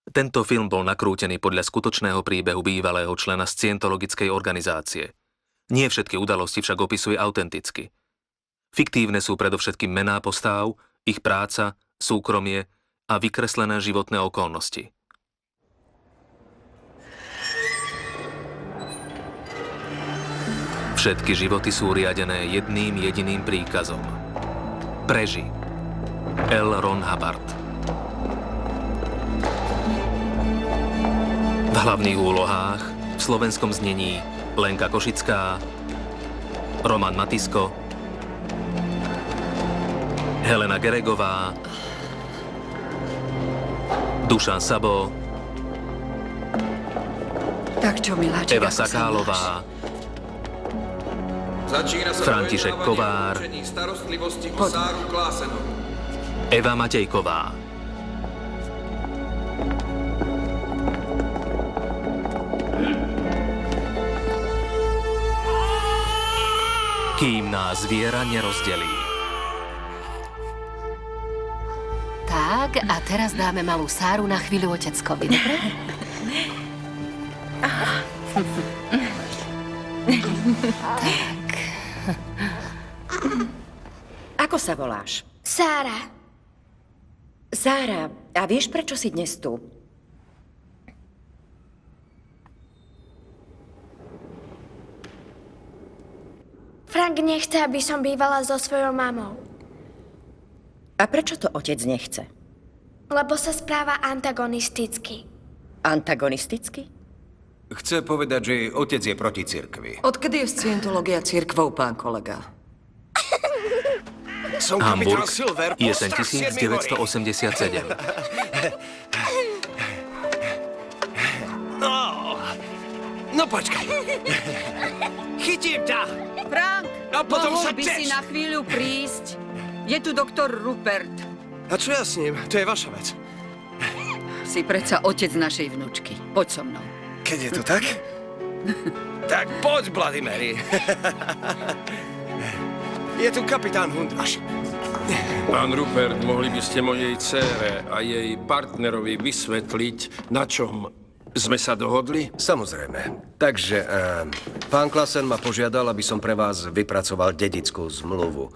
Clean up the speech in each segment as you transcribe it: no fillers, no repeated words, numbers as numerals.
Tento film bol nakrútený podľa skutočného príbehu bývalého člena scientologickej organizácie. Nie všetky udalosti však opisuje autenticky. Fiktívne sú predovšetkým mená postáv, ich práca, súkromie a vykreslené životné okolnosti. Všetky životy sú riadené jedným jediným príkazom. Preži. L. Ron Hubbard. V hlavných úlohách v slovenskom znení Lenka Košická, Roman Matisko, Helena Geregová, Dušan Sabo, Tak čo, miláček, Eva Sakálová, František Kovár, Eva Matejková. Kým nás viera nerozdelí. Tak, a teraz dáme malú Sáru na chvíľu oteckovi, dobre? Tak. Ako sa voláš? Sára. Sára, a vieš, prečo si dnes tu? Frank nechce, aby som bývala so svojou mamou, A prečo to otec nechce? lebo sa správa antagonisticky. Antagonisticky? Chce povedať, že jej otec je proti cirkvi. Odkedy je scientológia cirkvou, pán kolega? Som Hamburg, kapitán Silver, jeseň postrach 7. hory. 1987. No počkaj. Chytím ťa. Frank, A potom mohol sa by teš. si na chvíľu prísť? Je tu doktor Rupert. A čo ja s ním? To je vaša vec. Si predsa otec našej vnučky. Poď so mnou. Keď je to tak? Tak poď, Bloody Mary. Je tu kapitán Hundraš. Pán Rupert, mohli by ste mojej dcére a jej partnerovi vysvetliť, na čom sme sa dohodli? Samozrejme. Takže, pán Klasen ma požiadal, aby som pre vás vypracoval dedickú zmluvu.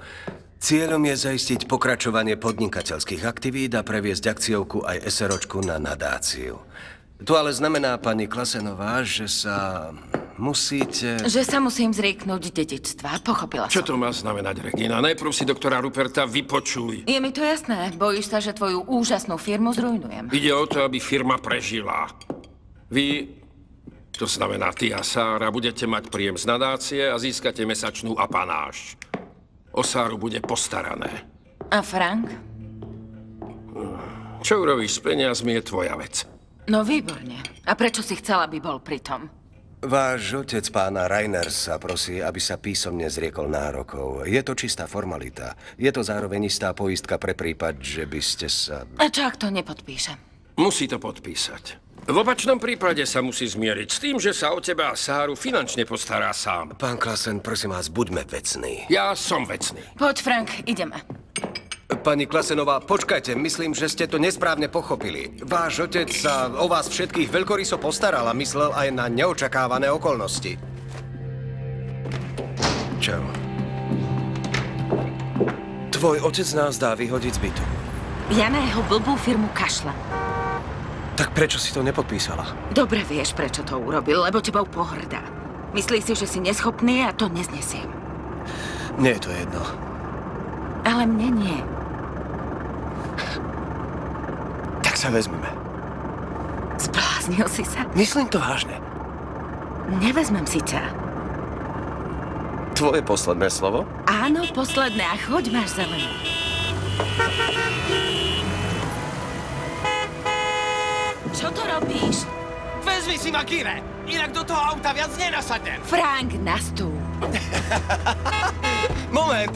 Cieľom je zaistiť pokračovanie podnikateľských aktivít a previesť akciovku aj SROčku na nadáciu. To ale znamená, pani Klasenová, že sa musíte... Že sa musím zrieknúť dedičstva, pochopila Čo to som. má znamenať, Regina? Najprv si doktora Ruperta vypočuj. Je mi to jasné, bojíš sa, že tvoju úžasnú firmu zrujnujem. Ide o to, aby firma prežila. Vy, to znamená ty a Sára, budete mať príjem z nadácie a získate mesačnú apanáž. O Sáru bude postarané. A Frank? Čo urobíš s peniazmi, je tvoja vec. No výborne. A prečo si chcela, aby bol pri tom? Váš otec, pána Reinersa, prosí, aby sa písomne zriekol nárokov. Je to čistá formalita. Je to zároveň istá poistka pre prípad, že by ste sa... A čo ak to nepodpíše? Musí to podpísať. V opačnom prípade sa musí zmieriť s tým, že sa o teba a Sáru finančne postará sám. Pán Klasen, prosím vás, buďme vecní. Ja som vecný. Poď, Frank, ideme. Pani Klasenová, počkajte, myslím, že ste to nesprávne pochopili. Váš otec sa o vás všetkých veľkoryso postaral a myslel aj na neočakávané okolnosti. Čau. Tvoj otec nás dá vyhodiť z bytu. Ja na jeho blbú firmu kašľam. Tak prečo si to nepodpísala? Dobre vieš, prečo to urobil, lebo tebou pohrdá. Myslí si, že si neschopný a to neznesiem. Nie je to jedno. Ale mne nie. Tak sa vezmeme. Zbláznil si sa? Myslím to vážne. Nevezmem si ťa. Tvoje posledné slovo? Áno, posledné. A choď, máš zelenú. Čo to robíš? Vezmi si ma, Kire! Inak do toho auta viac nenasadnem! Frank, nastúp. Moment!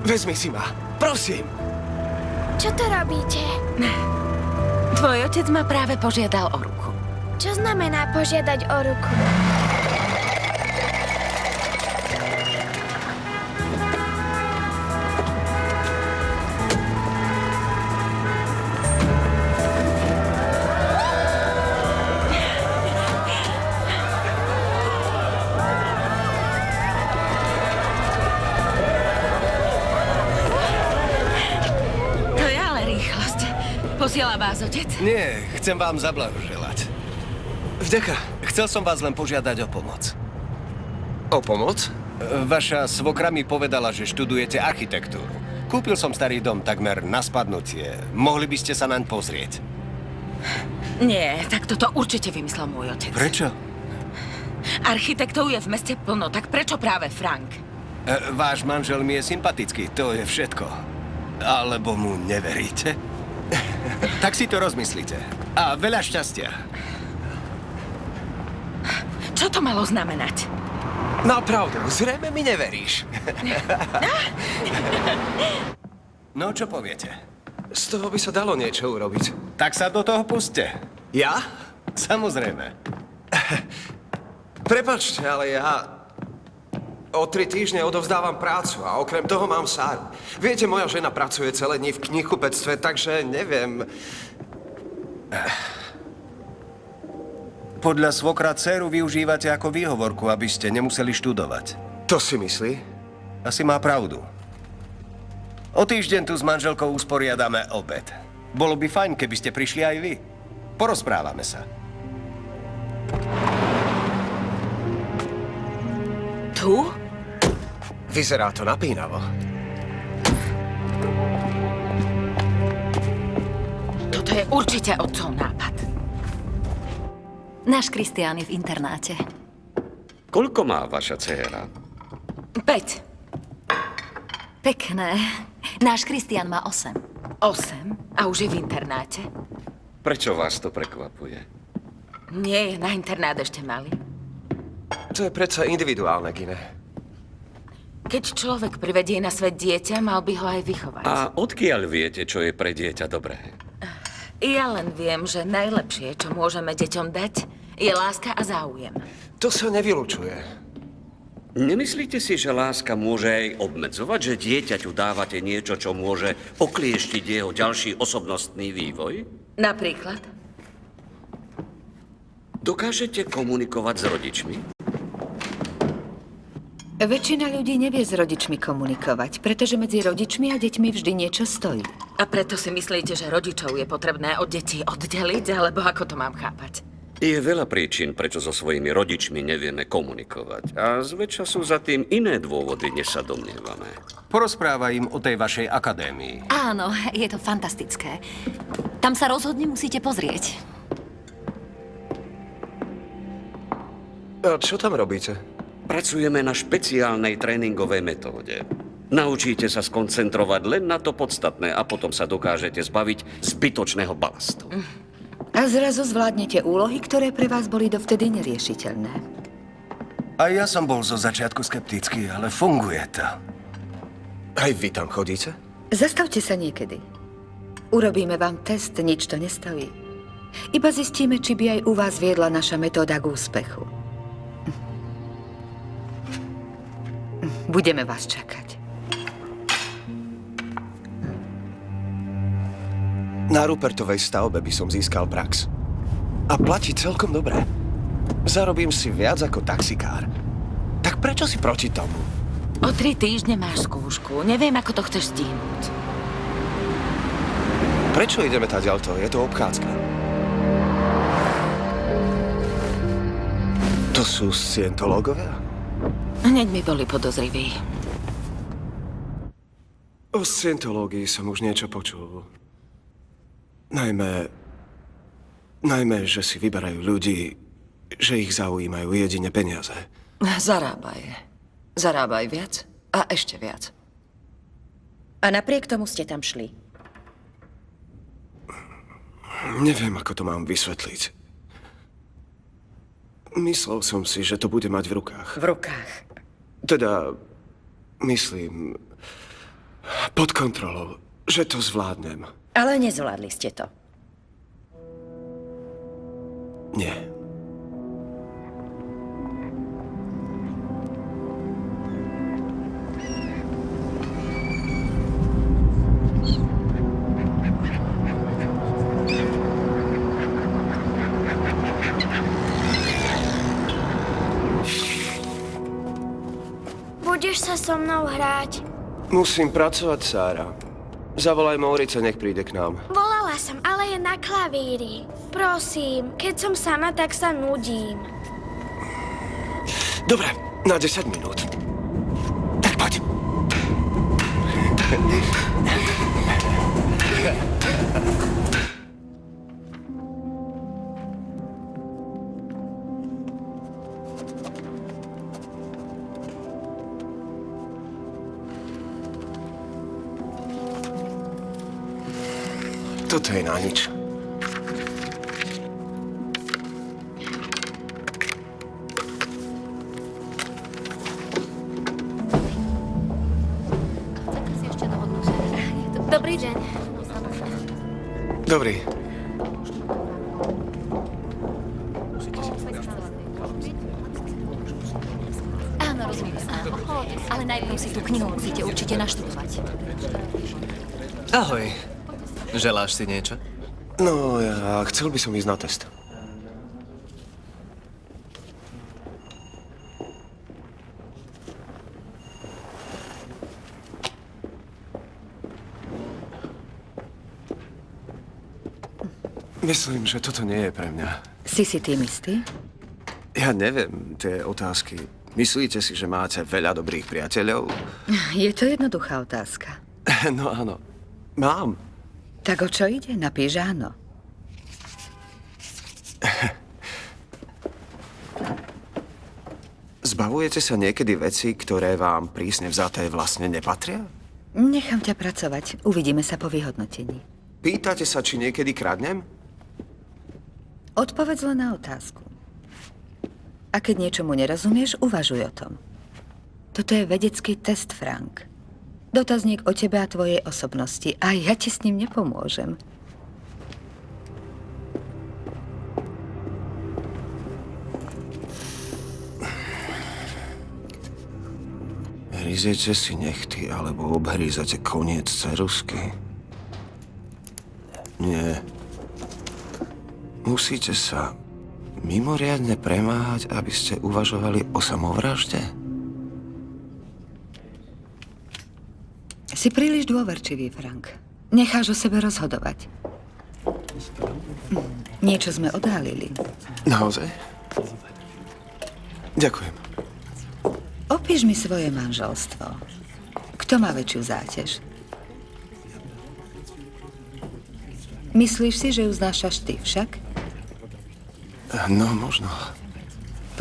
Vezmi si ma, prosím. Čo to robíte? Tvoj otec ma práve požiadal o ruku. Čo znamená požiadať o ruku? Posiela vás otec? Nie, chcem vám zablahoželať. Vďaka. Chcel som vás len požiadať o pomoc. O pomoc? Vaša svokra mi povedala, že študujete architektúru. Kúpil som starý dom takmer na spadnutie. Mohli by ste sa naň pozrieť. Nie, tak toto určite vymyslel môj otec. Prečo? Architektov je v meste plno, tak prečo práve Frank? Váš manžel mi je sympatický, to je všetko. Alebo mu neveríte? Tak si to rozmyslíte. A veľa šťastia. Čo to malo znamenať? Napravdu, zrejme mi neveríš. No, čo poviete? Z toho by sa dalo niečo urobiť. Tak sa do toho puste. Ja? Samozrejme. Prepačte, ale ja o 3 týždne odovzdávam prácu a okrem toho mám Sáru. Viete, moja žena pracuje celé dni v knihkupectve, takže neviem. Podľa svokra dceru využívate ako výhovorku, aby ste nemuseli študovať. To si myslí? Asi má pravdu. O týždeň tu s manželkou usporiadame obed. Bolo by fajn, keby ste prišli aj vy. Porozprávame sa. Tu? Vyzerá to napínavo. Toto je určite otcov nápad. Náš Kristián je v internáte. Koľko má vaša dcéra? 5. Pekné. Náš Kristián má 8. 8? A už je v internáte? Prečo vás to prekvapuje? Nie je na internát ešte malý. To je predsa individuálne, Gine. Keď človek privedie na svet dieťa, mal by ho aj vychovať. A odkiaľ viete, čo je pre dieťa dobré? Ja len viem, že najlepšie, čo môžeme deťom dať, je láska a záujem. To sa nevylučuje. Nemyslíte si, že láska môže aj obmedzovať, že dieťaťu dávate niečo, čo môže oklieštiť jeho ďalší osobnostný vývoj? Napríklad? Dokážete komunikovať s rodičmi? Väčšina ľudí nevie s rodičmi komunikovať, pretože medzi rodičmi a deťmi vždy niečo stojí. A preto si myslíte, že rodičov je potrebné od detí oddeliť, alebo ako to mám chápať? Je veľa príčin, prečo so svojimi rodičmi nevieme komunikovať. A zväčša sú za tým iné dôvody, než sa domnievame. Porozprávaj im o tej vašej akadémii. Áno, je to fantastické. Tam sa rozhodne musíte pozrieť. A čo tam robíte? Pracujeme na špeciálnej tréningovej metóde. Naučíte sa skoncentrovať len na to podstatné a potom sa dokážete zbaviť zbytočného balastu. A zrazu zvládnete úlohy, ktoré pre vás boli dovtedy neriešiteľné. A ja som bol zo začiatku skeptický, ale funguje to. Aj vy tam chodíte? Zastavte sa niekedy. Urobíme vám test, nič to nestojí. Iba zistíme, či by aj u vás viedla naša metóda k úspechu. Budeme vás čakať. Na Rupertovej stavbe by som získal prax. A platí celkom dobre. Zarobím si viac ako taxikár. Tak prečo si proti tomu? O 3 týždne máš skúšku. Neviem, ako to chceš stihnúť. Prečo ideme taďalto? Je to obchádzka. To sú scientológovia? Hneď mi boli podozriví. O scientológii som už niečo počul. Najmä, že si vyberajú ľudí, že ich zaujímajú jedine peniaze. Zarábaj. Zarábaj viac a ešte viac. A napriek tomu ste tam šli. Neviem, ako to mám vysvetliť. Myslel som si, že to bude mať v rukách. V rukách. Teda, myslím, pod kontrolou, že to zvládnem. Ale nezvládli ste to. Nie. Budeš sa so mnou hrať? Musím pracovať, Sára. Zavolaj Maurica, nech príde k nám. Volala Hrala som, ale je na klavíri. Prosím, keď som sama, tak sa nudím. Dobre, na 10 minút. Tak poď. Toto je na nič. Dobrý deň. Dobrý. Áno, rozumiem sa. Ale najprv si tú knihu musíte určite naštudovať. Ahoj. Želáš si niečo? No, ja chcel by som ísť na test. Myslím, že toto nie je pre mňa. Si tým istý? Ja neviem, tie otázky. Myslíte si, že máte veľa dobrých priateľov? Je to jednoduchá otázka. No áno. Mám. Tak o čo ide? Napíš áno. Zbavujete sa niekedy veci, ktoré vám prísne vzaté vlastne nepatria? Nechám ťa pracovať. Uvidíme sa po vyhodnotení. Pýtate sa, či niekedy kradnem? Odpovedz len na otázku. A keď niečomu nerozumieš, uvažuj o tom. Toto je vedecký test, Frank. Dotazník o tebe a tvojej osobnosti. A ja ti s ním nepomôžem. Hryziete si nechty, alebo obhrízate koniec ceruzky? Nie. Musíte sa mimoriadne premáhať, aby ste uvažovali o samovražde? Si príliš dôverčivý, Frank. Necháš o sebe rozhodovať. Niečo sme odhalili. Naozaj? Ďakujem. Opíš mi svoje manželstvo. Kto má väčšiu záťaž? Myslíš si, že ju znášaš ty však? No, možno.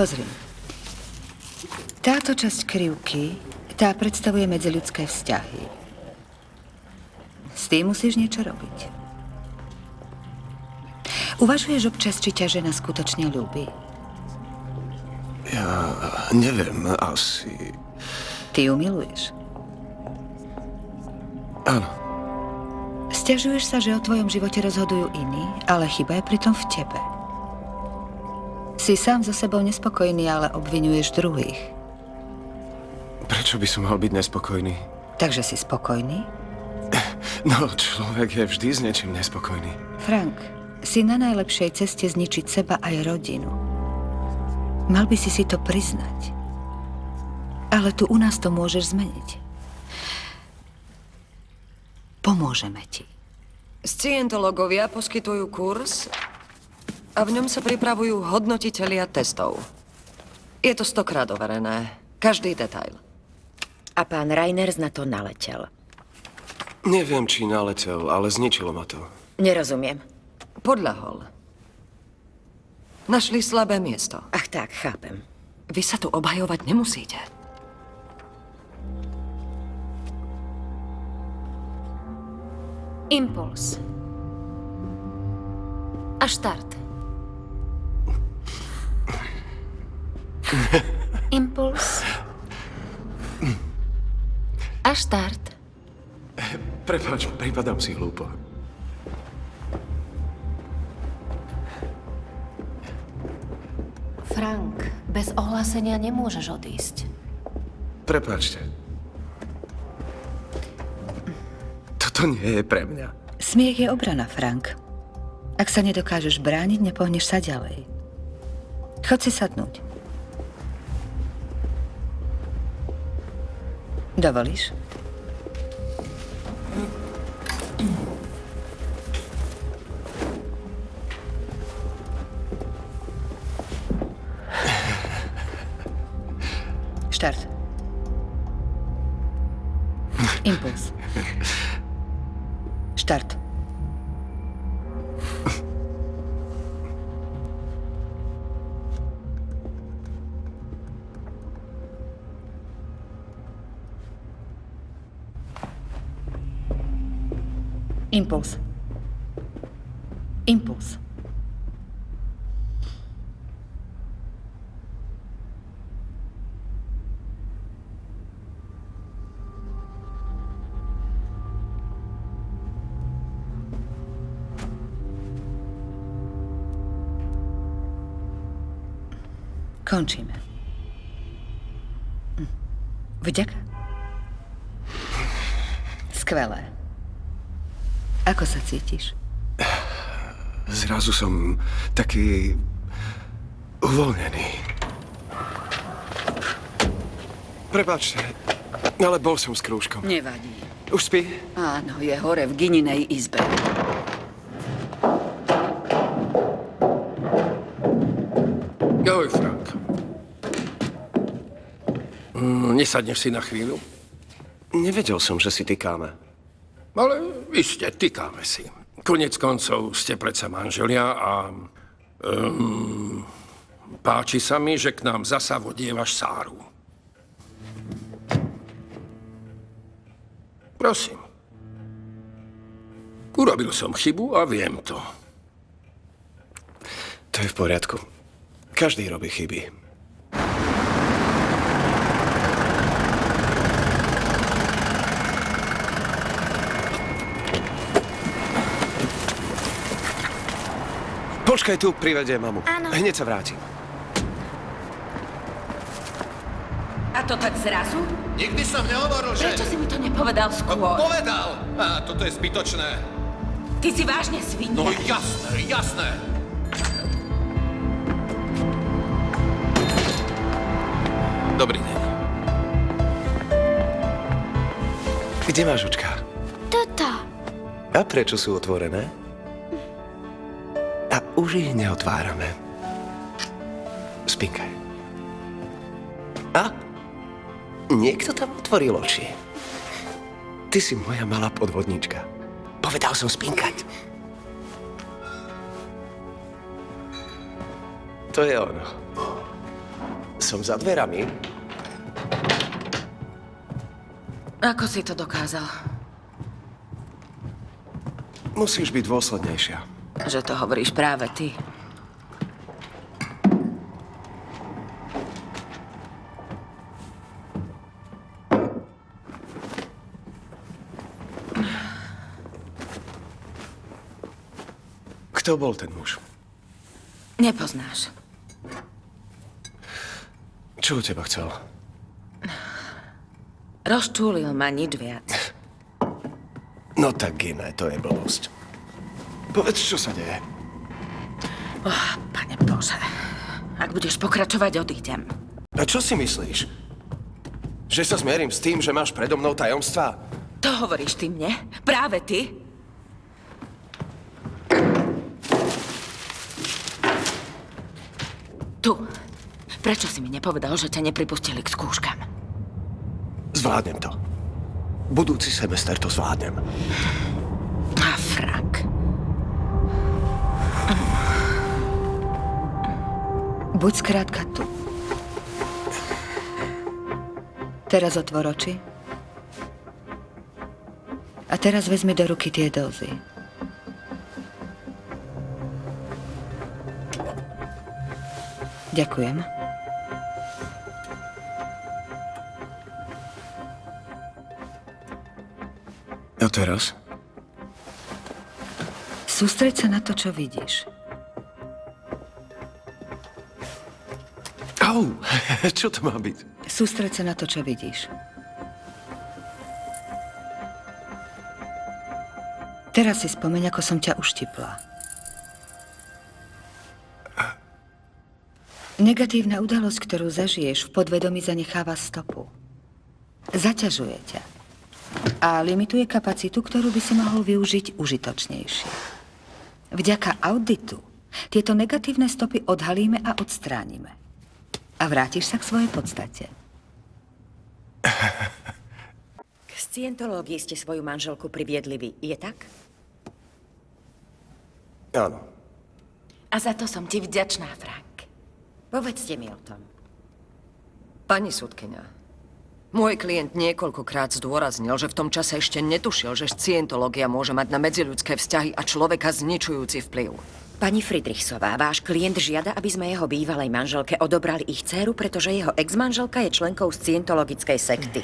Pozri. Táto časť krivky, tá predstavuje medziľudské vzťahy. S tým musíš niečo robiť. Uvažuješ občas, či ťa žena skutočne ľúbi? Ja neviem, asi... Ty ju miluješ. Áno. Sťažuješ sa, že o tvojom živote rozhodujú iní, ale chyba je pritom v tebe. Si sám so sebou nespokojný, ale obviňuješ druhých. Prečo by som mal byť nespokojný? Takže si spokojný? No, človek je vždy s niečím nespokojný. Frank, si na najlepšej ceste zničiť seba aj rodinu. Mal by si to priznať. Ale tu u nás to môžeš zmeniť. Pomôžeme ti. Scientológovia poskytujú kurz a v ňom sa pripravujú hodnotitelia testov. Je to 100-krát overené. Každý detail. A pán Reiners na to naletel. Neviem, či naletel, ale zničilo ma to. Nerozumiem. Podľahol. Našli slabé miesto. Ach tak, chápem. Vy sa tu obhajovať nemusíte. Impuls. A štart. Impuls. A štart. Prepáč, pripadám si hlúpo. Frank, bez ohlásenia nemôžeš odísť. Prepáčte. Toto nie je pre mňa. Smiech je obrana, Frank. Ak sa nedokážeš brániť, nepohneš sa ďalej. Chod si sadnúť. Dovolíš? Impuls. Štart. Impuls. Impuls. Končíme. Vďaka. Skvelé. Ako sa cítiš? Zrazu som taký uvoľnený. Prepáčte, ale bol som s krúžkom. Nevadí. Už spí? Áno, je hore v Gininej izbe. Ahoj, Frank. Nesadneš si na chvíľu? Nevedel som, že si tykáme. Ale iste, tykáme si. Konec koncov ste predsa manželia a... páči sa mi, že k nám zasa vodievaš Sáru. Prosím. Urobil som chybu a viem to. To je v poriadku. Každý robí chyby. Počkaj tu, privedie mamu. Áno. Hneď sa vrátim. A to tak zrazu? Nikdy som nehovoril, že... Prečo si mi to nepovedal skôr? Povedal! A toto je zbytočné. Ty si vážne svinia. No jasné, jasné. Dobrý deň. Kde máš očká? Toto. A prečo sú otvorené? A už ich neotvárame. Spinkaj. A? Niekto tam otvoril oči. Ty si moja malá podvodníčka. Povedal som spinkať. To je ono. Som za dverami. Ako si to dokázal? Musíš byť dôslednejšia. Že to hovoríš práve ty. Kto bol ten muž? Nepoznáš. Čo od teba chcel? Rozčúlil ma, nič viac. No tak iné, to je blbosť. Povedz, čo sa deje. Pane Bože. Ak budeš pokračovať, odídem. A čo si myslíš? Že sa zmierim s tým, že máš predo mnou tajomstvá? To hovoríš ty mne? Práve ty? Tu. Prečo si mi nepovedal, že ťa nepripustili k skúškam? Zvládnem to. Budúci semester to zvládnem. A Frank. Buď skrátka tu. Teraz otvor oči. A teraz vezmi do ruky tie dózy. Ďakujem. A teraz? Sústreď sa na to, čo vidíš. Au, čo to má byť? Sústreď sa na to, čo vidíš. Teraz si spomeň, ako som ťa uštipla. Negatívna udalosť, ktorú zažiješ, v podvedomí zanecháva stopu. Zaťažuje ťa. A limituje kapacitu, ktorú by si mohol využiť užitočnejšie. Vďaka auditu tieto negatívne stopy odhalíme a odstránime. A vrátiš sa k svojej podstate. scientológii ste svoju manželku priviedli vy, je tak? Áno. A za to som ti vďačná, Frank. Povedzte mi o tom. Pani súdkyňa, môj klient niekoľkokrát zdôraznil, že v tom čase ešte netušil, že scientológia môže mať na medziľudské vzťahy a človeka zničujúci vplyv. Pani Friedrichsová, váš klient žiada, aby sme jeho bývalej manželke odobrali ich dcéru, pretože jeho ex-manželka je členkou scientologickej sekty.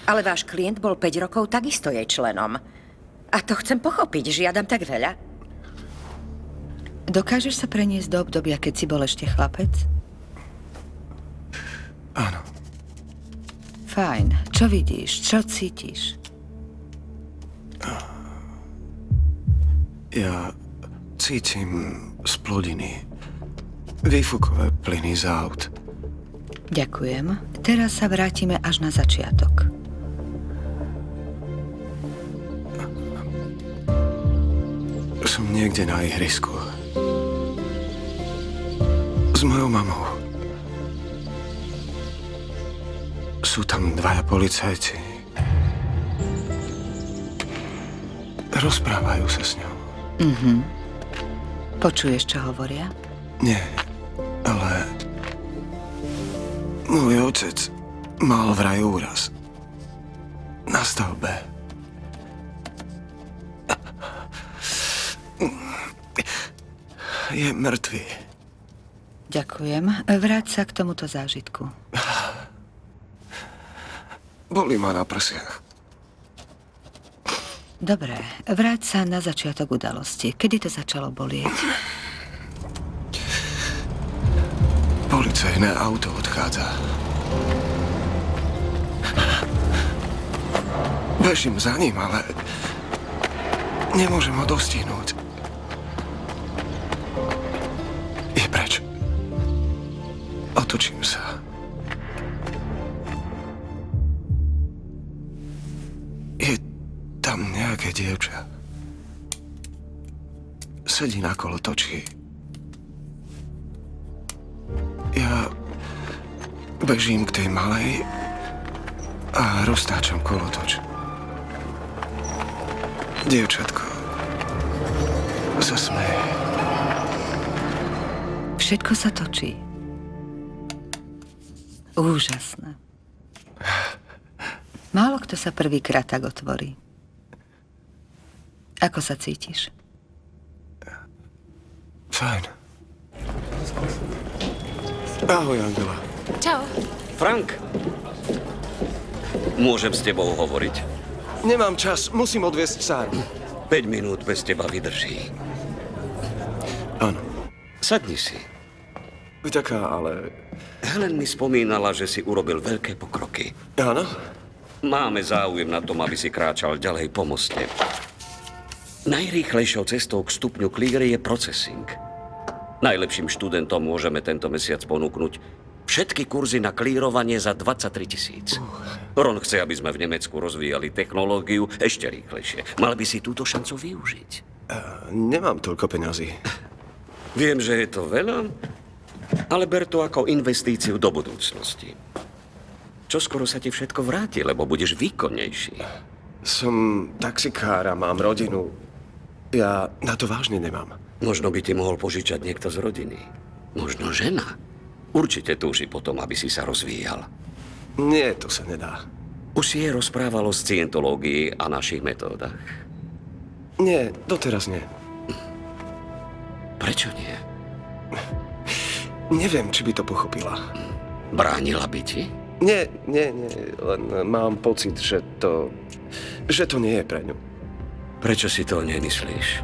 Ale váš klient bol 5 rokov takisto jej členom. A to chcem pochopiť, žiadam tak veľa. Dokážeš sa preniesť do obdobia, keď si bol ešte chlapec? Áno. Fajn. Čo vidíš? Čo cítiš? Ja cítim splodiny. Výfukové plyny z aut. Ďakujem. Teraz sa vrátime až na začiatok. Som niekde na ihrisku. S mojou mamou. Sú tam 2 policajti. Rozprávajú sa s ňou. Počuješ, čo hovoria? Nie, ale môj otec mal vraj úraz. Na stavbe. Je mŕtvý. Ďakujem. Vráť sa k tomuto zážitku. Boli ma na prsiach. Dobre, vráť sa na začiatok udalosti. Kedy to začalo bolieť? Policajné auto odchádza. Bežím za ním, ale nemôžem ho dostihnúť. Je preč. Otočím sa. Je tam nejaké dievča. Sedí na kolotoči. Ja bežím k tej malej a roztáčam kolotoč. Dievčatko sa smeje. Všetko sa točí. Úžasné. Málo kto sa prvýkrát tak otvorí. Ako sa cítiš? Fajn. Ahoj, Angela. Čau. Frank, môžem s tebou hovoriť? Nemám čas, musím odviesť Sáru. 5 minút bez teba vydrží. Áno. Sadni si. Vďaká, ale... Helen mi spomínala, že si urobil veľké pokroky. Áno? Máme záujem na tom, aby si kráčal ďalej po moste. Najrýchlejšou cestou k stupňu Cleary je processing. Najlepším študentom môžeme tento mesiac ponúknuť všetky kurzy na klírovanie za 23 000. Ron chce, aby sme v Nemecku rozvíjali technológiu ešte rýchlejšie. Mal by si túto šancu využiť. Nemám toľko peňazí. Viem, že je to veľa, ale ber to ako investíciu do budúcnosti. Čoskoro sa ti všetko vráti, lebo budeš výkonnejší. Som taxikár a mám rodinu. Ja na to vážne nemám. Možno by ti mohol požičať niekto z rodiny. Možno žena. Určite túži potom, aby si sa rozvíjal. Nie, to sa nedá. Už si jej rozprávalo o scientológii a našich metódach? Nie, doteraz nie. Prečo nie? Neviem, či by to pochopila. Bránila by ti? Nie, len mám pocit, že to nie je pre ňu. Prečo si to nemyslíš?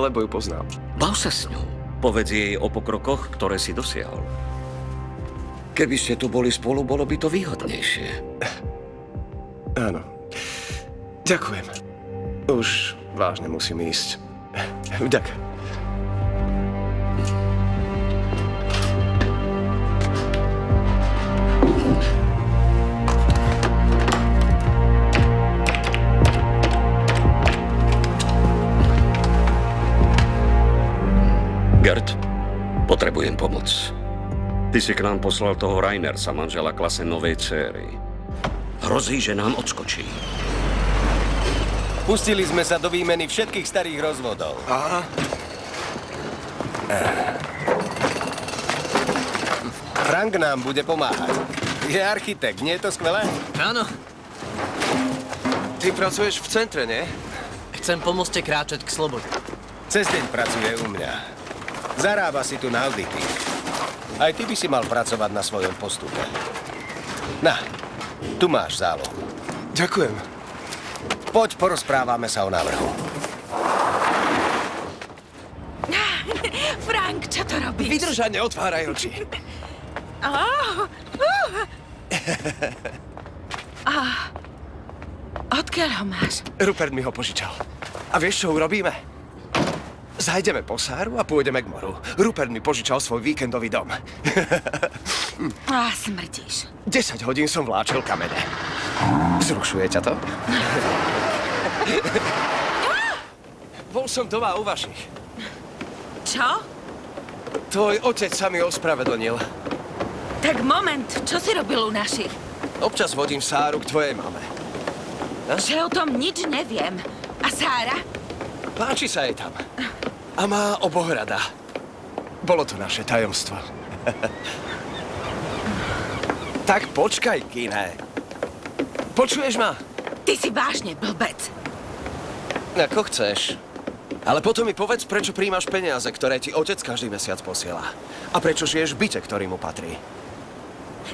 Lebo ju poznám. Bav sa s ňou. Povedz jej o pokrokoch, ktoré si dosiahol. Keby ste tu boli spolu, bolo by to výhodnejšie. Áno. Ďakujem. Už vážne musím ísť. Vďaka. Gert, potrebujem pomoc. Ty si k nám poslal toho Reinersa, manžela Klassenovej dcéry. Hrozí, že nám odskočí. Pustili sme sa do výmeny všetkých starých rozvodov. Aha. Frank nám bude pomáhať. Je architekt, nie je to skvelé? Áno, Ty pracuješ v centre, nie? chcem pomôcť kráčať k slobode. Cez deň pracuje u mňa. Zarába si tu na audity. Aj ty by si mal pracovať na svojom postupe. Na, tu máš zálohu. Ďakujem. Poď, porozprávame sa o návrhu. Frank, čo to robíš? Vydrž a neotváraj oči. Odkiaľ ho máš? Rupert mi ho požičal. A vieš, čo urobíme? Zajdeme po Sáru a pôjdeme k moru. Rupert mi požičal svoj víkendový dom. Smrdíš. 10 hodín som vláčil kamene. Vzrušuje ťa to? Bol som doma u vašich. Čo? Tvoj otec sa mi ospravedlnil. Tak moment, čo si robil u našich? Občas vodím Sáru k tvojej mame. Že o tom nič neviem. A Sára? Páči sa jej tam. A má oboch rada. Bolo to naše tajomstvo. Tak počkaj, Kiné. Počuješ ma? Ty si vážne blbec. Ako chceš. Ale potom mi povedz, prečo príjmaš peniaze, ktoré ti otec každý mesiac posiela. A prečo žiješ v byte, ktorý mu patrí.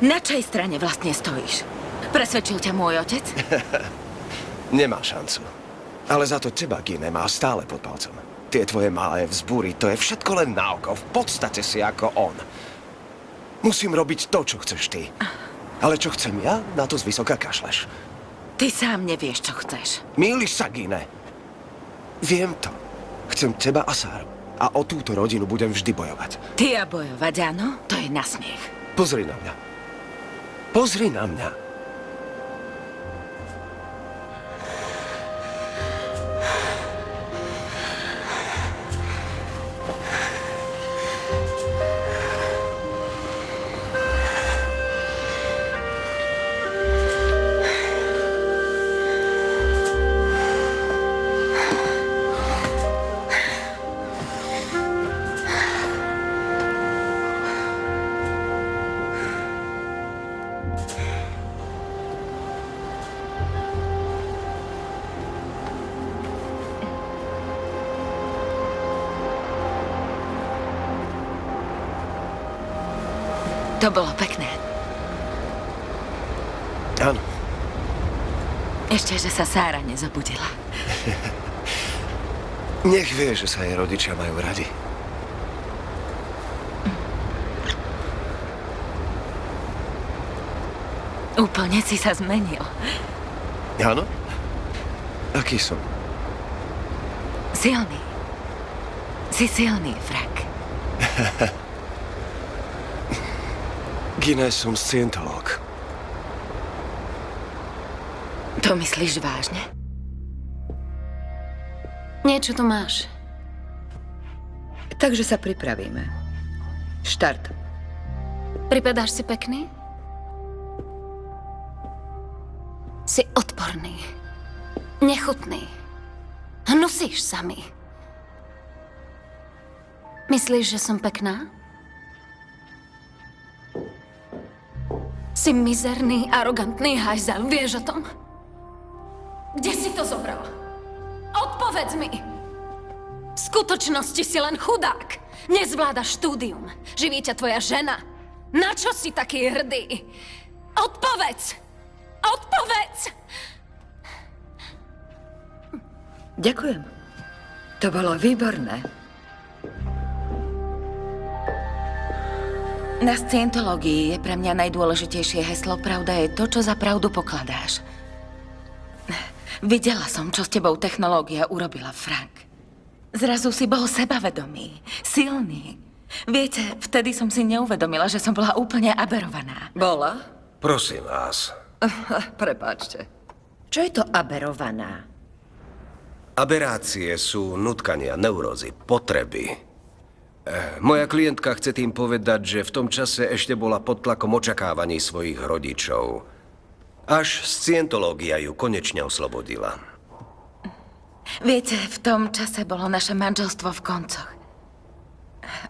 Na čej strane vlastne stojíš? Presvedčil ťa môj otec? Nemá šancu. Ale za to teba, Gine, má stále pod palcom. Tie tvoje malé vzbúry, to je všetko len na oko. V podstate si ako on. Musím robiť to, čo chceš ty. Ale čo chcem ja, na to zvysoka kašleš. Ty sám nevieš, čo chceš. Mýliš sa, Gine. Viem to. Chcem teba a Sáru. A o túto rodinu budem vždy bojovať. Ty a bojovať, áno? To je na smiech. Pozri na mňa. Pozri na mňa. To bolo pekné. Áno. Ešte, že sa Sára nezobudila. Nech vie, že sa jej rodičia majú radi. Úplne si sa zmenil. Áno? Aký som? Silný. Si silný, Frank. Gine, som scientológ. To myslíš vážne? Niečo tu máš. Takže sa pripravíme. Štart. Pripadáš si pekný? Si odporný. Nechutný. Hnusíš sa mi. Myslíš, že som pekná? Si mizerný, arogantný hajzel, vieš o tom? Kde si to zobral? Odpovedz mi! V skutočnosti si len chudák. Nezvládaš štúdium. Živí ťa tvoja žena. Na čo si taký hrdý? Odpovedz! Odpovedz! Ďakujem. To bolo výborné. Na scientológii je pre mňa najdôležitejšie heslo Pravda je to, čo za pravdu pokladáš. Videla som, čo s tebou technológia urobila, Frank. Zrazu si bol sebavedomý, silný. Viete, vtedy som si neuvedomila, že som bola úplne aberovaná. Bola? Prosím vás. Prepáčte. Čo je to aberovaná? Aberácie sú nutkania, neurózy, potreby. Moja klientka chce tým povedať, že v tom čase ešte bola pod tlakom očakávaní svojich rodičov. Až scientológia ju konečne oslobodila. Viete, v tom čase bolo naše manželstvo v koncoch.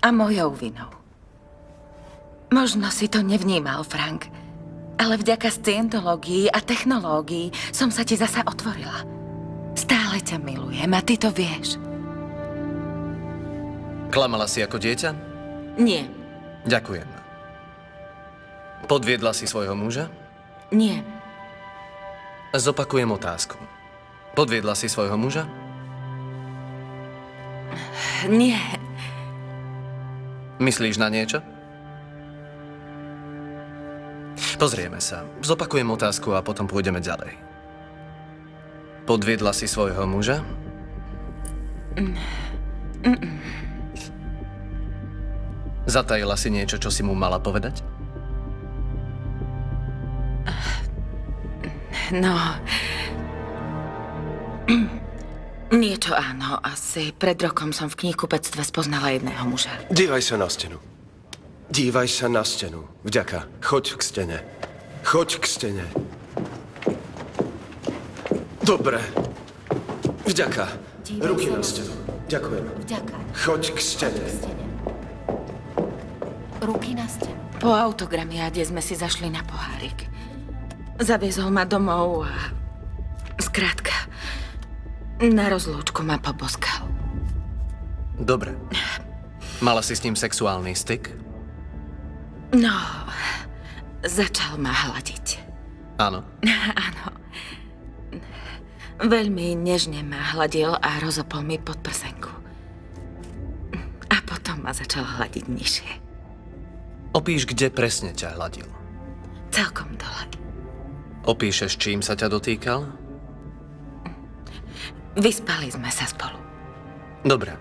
A mojou vinou. Možno si to nevnímal, Frank, ale vďaka scientológii a technológii som sa ti zasa otvorila. Stále ťa milujem a ty to vieš. Klamala si ako dieťa? Nie, Ďakujem. Podviedla si svojho muža? nie, Zopakujem otázku. Podviedla si svojho muža? nie. Myslíš na niečo? Pozrieme sa. Zopakujem otázku a potom pôjdeme ďalej. Podviedla si svojho muža? Zatajila si niečo, čo si mu mala povedať? No... Niečo áno, asi pred rokom som v knihkupectve spoznala jedného muža. Dívaj sa na stenu. Dívaj sa na stenu. Vďaka. Choď k stene. Choď k stene. Dobre. Vďaka. Ruky na stenu. Ďakujem. Vďaka. Choď k stene. Ruky na stenu. Po autogramiáde sme si zašli na pohárik. Zaviezol ma domov a... Skrátka, na rozlúčku ma poboskal. Dobre. Mala si s ním sexuálny styk? No, začal ma hladiť. Áno. Áno. Veľmi nežne ma hladil a rozopol mi podprsenku. A potom ma začal hladiť nižšie. Opíš, kde presne ťa hladil. Celkom dole. Opíšeš, čím sa ťa dotýkal? Vyspali sme sa spolu. Dobre.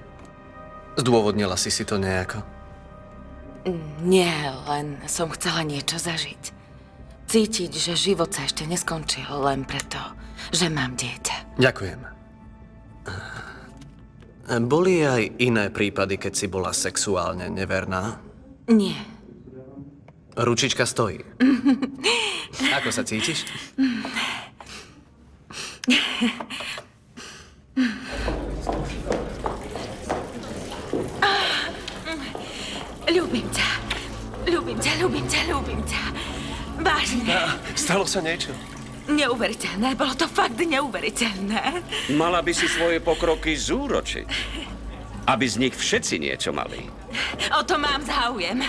Zdôvodnila si to nejako? Nie, len som chcela niečo zažiť. Cítiť, že život sa ešte neskončil len preto, že mám dieťa. Ďakujem. Boli aj iné prípady, keď si bola sexuálne neverná? Nie. Ručička stojí. Ako sa cítiš? Ľúbim ťa. Ľúbim ťa, ľúbim ťa, ľúbim ťa. Vážne. Stalo sa niečo? Neuveriteľné, bolo to fakt neuveriteľné. Mala by si svoje pokroky zúročiť, aby z nich všetci niečo mali. O to mám záujem.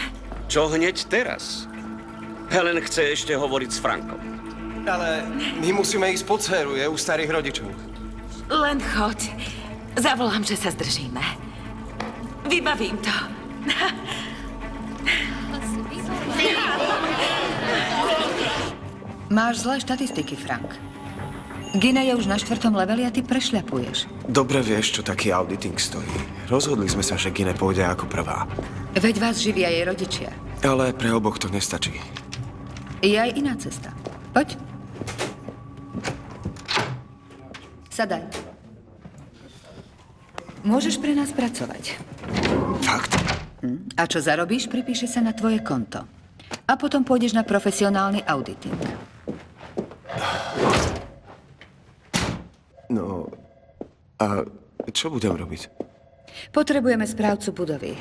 Čo hneď teraz? Helen chce ešte hovoriť s Frankom. Ale my musíme ísť po dceru, je u starých rodičov. Len choď. Zavolám, že sa zdržíme. Vybavím to. Máš zlé štatistiky, Frank. Gina je už na 4. leveli a ty prešľapuješ. Dobre vieš, čo taký auditing stojí. Rozhodli sme sa, že Gine pôjde ako prvá. Veď vás živia jej rodičia. Ale pre oboch to nestačí. Je aj iná cesta. Poď. Sadaj. Môžeš pre nás pracovať. Fakt? A čo zarobíš, pripíše sa na tvoje konto. A potom pôjdeš na profesionálny auditing. No, a čo budem robiť? Potrebujeme správcu budovy.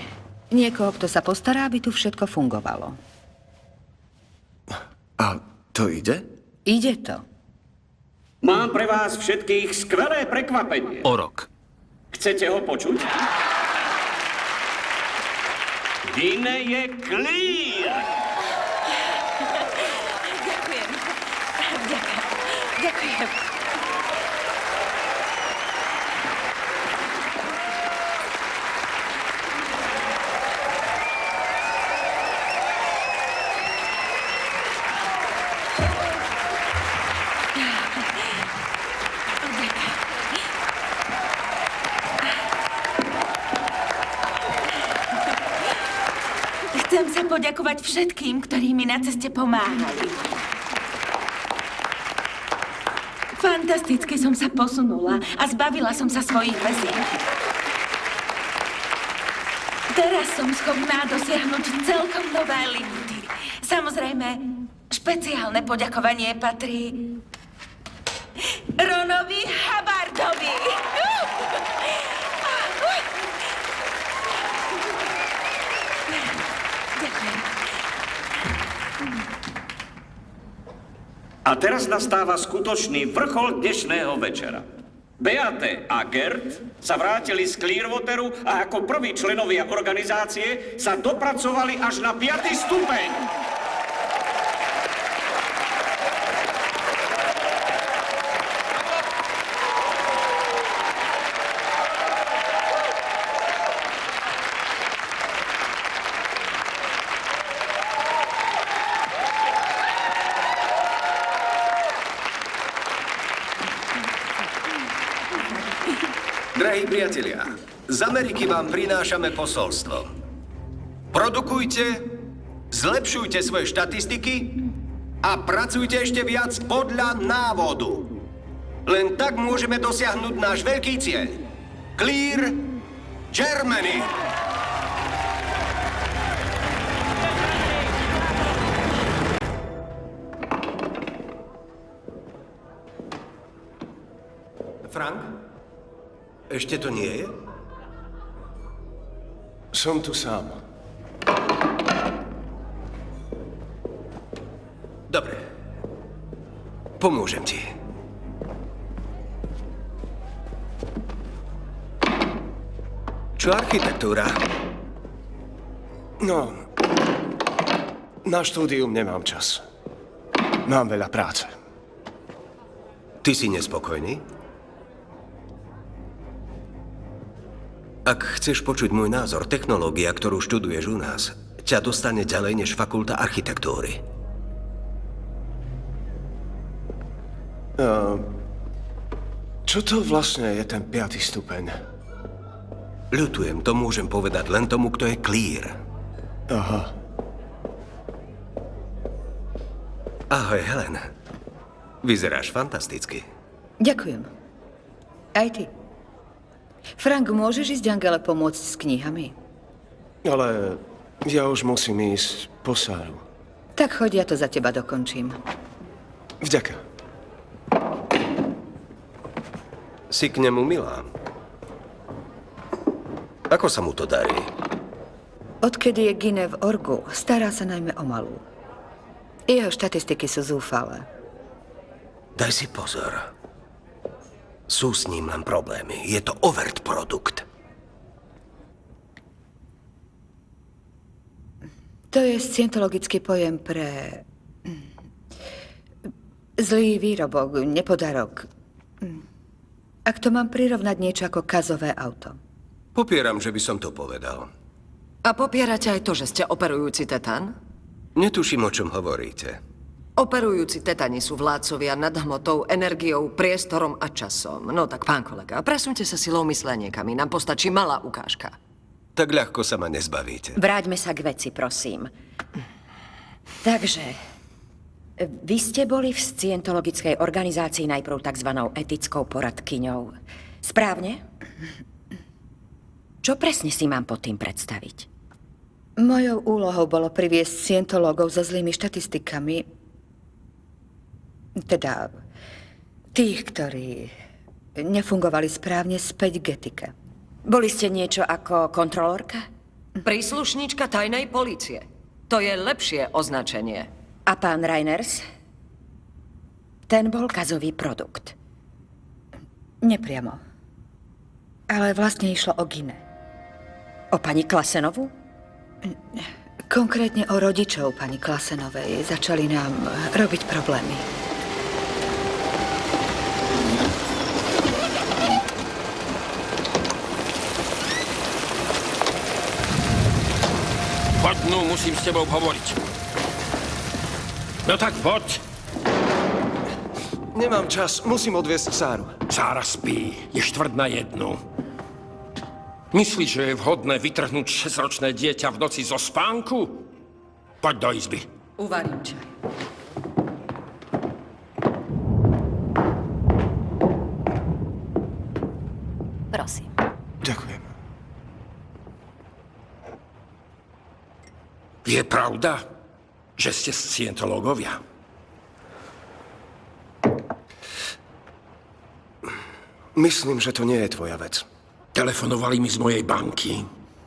Niekoho, kto sa postará, aby tu všetko fungovalo. A to ide? Ide to. Mám pre vás všetkých skvelé prekvapenie. O rok. Chcete ho počuť? Gine je clear! Ďakujem. Ďakujem. Chcem sa poďakovať všetkým, ktorí mi na ceste pomáhali. Fantasticky som sa posunula a zbavila som sa svojich väzieb. Teraz som schopná dosiahnuť celkom nové limity. Samozrejme, špeciálne poďakovanie patrí Ronovi Hubbardovi. A teraz nastáva skutočný vrchol dnešného večera. Beate a Gert sa vrátili z Clearwateru a ako prví členovia organizácie sa dopracovali až na 5. stupeň. Drahí priatelia, z Ameriky vám prinášame posolstvo. Produkujte, zlepšujte svoje štatistiky a pracujte ešte viac podľa návodu. Len tak môžeme dosiahnuť náš veľký cieľ. Clear Germany! Frank? Ešte to nie je? Som tu sám. Dobre. Pomôžem ti. Čo architektúra? No, na štúdium nemám čas. Mám veľa práce. Ty si nespokojný? Ak chceš počuť môj názor, technológia, ktorú študuješ u nás, ťa dostane ďalej než fakulta architektúry. Čo to vlastne je ten 5. stupeň? Ľutujem, to môžem povedať len tomu, kto je clear. Aha. Ahoj, Helen. Vyzeráš fantasticky. Ďakujem. Aj ty. Frank, môžeš ísť Angele pomôcť s knihami? Ale ja už musím ísť po Sáru. Tak choď, ja to za teba dokončím. Vďaka. Si k nemu milá. Ako sa mu to darí? Odkedy je Gine v orgu, stará sa najmä o malú. Jeho štatistiky sú zúfalé. Daj si pozor. Sú s ním len problémy. Je to overt produkt. To je scientologický pojem pre zlý výrobok, nepodarok. Ak to mám prirovnať niečo ako kazové auto. Popieram, že by som to povedal. A popierate aj to, že ste operujúci tetán? Netuším, o čom hovoríte. Operujúci tetani sú vládcovia nad hmotou, energiou, priestorom a časom. No tak, pán kolega, presunte sa silou mysle niekam. Nám postačí malá ukážka. Tak ľahko sa ma nezbavíte. Vráťme sa k veci, prosím. Takže, vy ste boli v scientologickej organizácii najprv takzvanou etickou poradkyňou. Správne? Čo presne si mám pod tým predstaviť? Mojou úlohou bolo priviesť scientológov so zlými štatistikami, teda tých, ktorí nefungovali správne, späť k etike. Boli ste niečo ako kontrolórka? Príslušníčka tajnej polície. To je lepšie označenie. A pán Reiners? Ten bol kazový produkt. Nepriamo. Ale vlastne išlo o Gine. O pani Klasenovu? Konkrétne o rodičov pani Klasenovej. Začali nám robiť problémy. Poď, no, musím s tebou hovoriť. No tak poď. Nemám čas, musím odviesť Sáru. Sára spí, je 1:45. Myslíš, že je vhodné vytrhnúť 6-ročné dieťa v noci zo spánku? Poď do izby. Uvarím čaj. Prosím. Ďakujem. Je pravda, že ste scientológovia? Myslím, že to nie je tvoja vec. Telefonovali mi z mojej banky,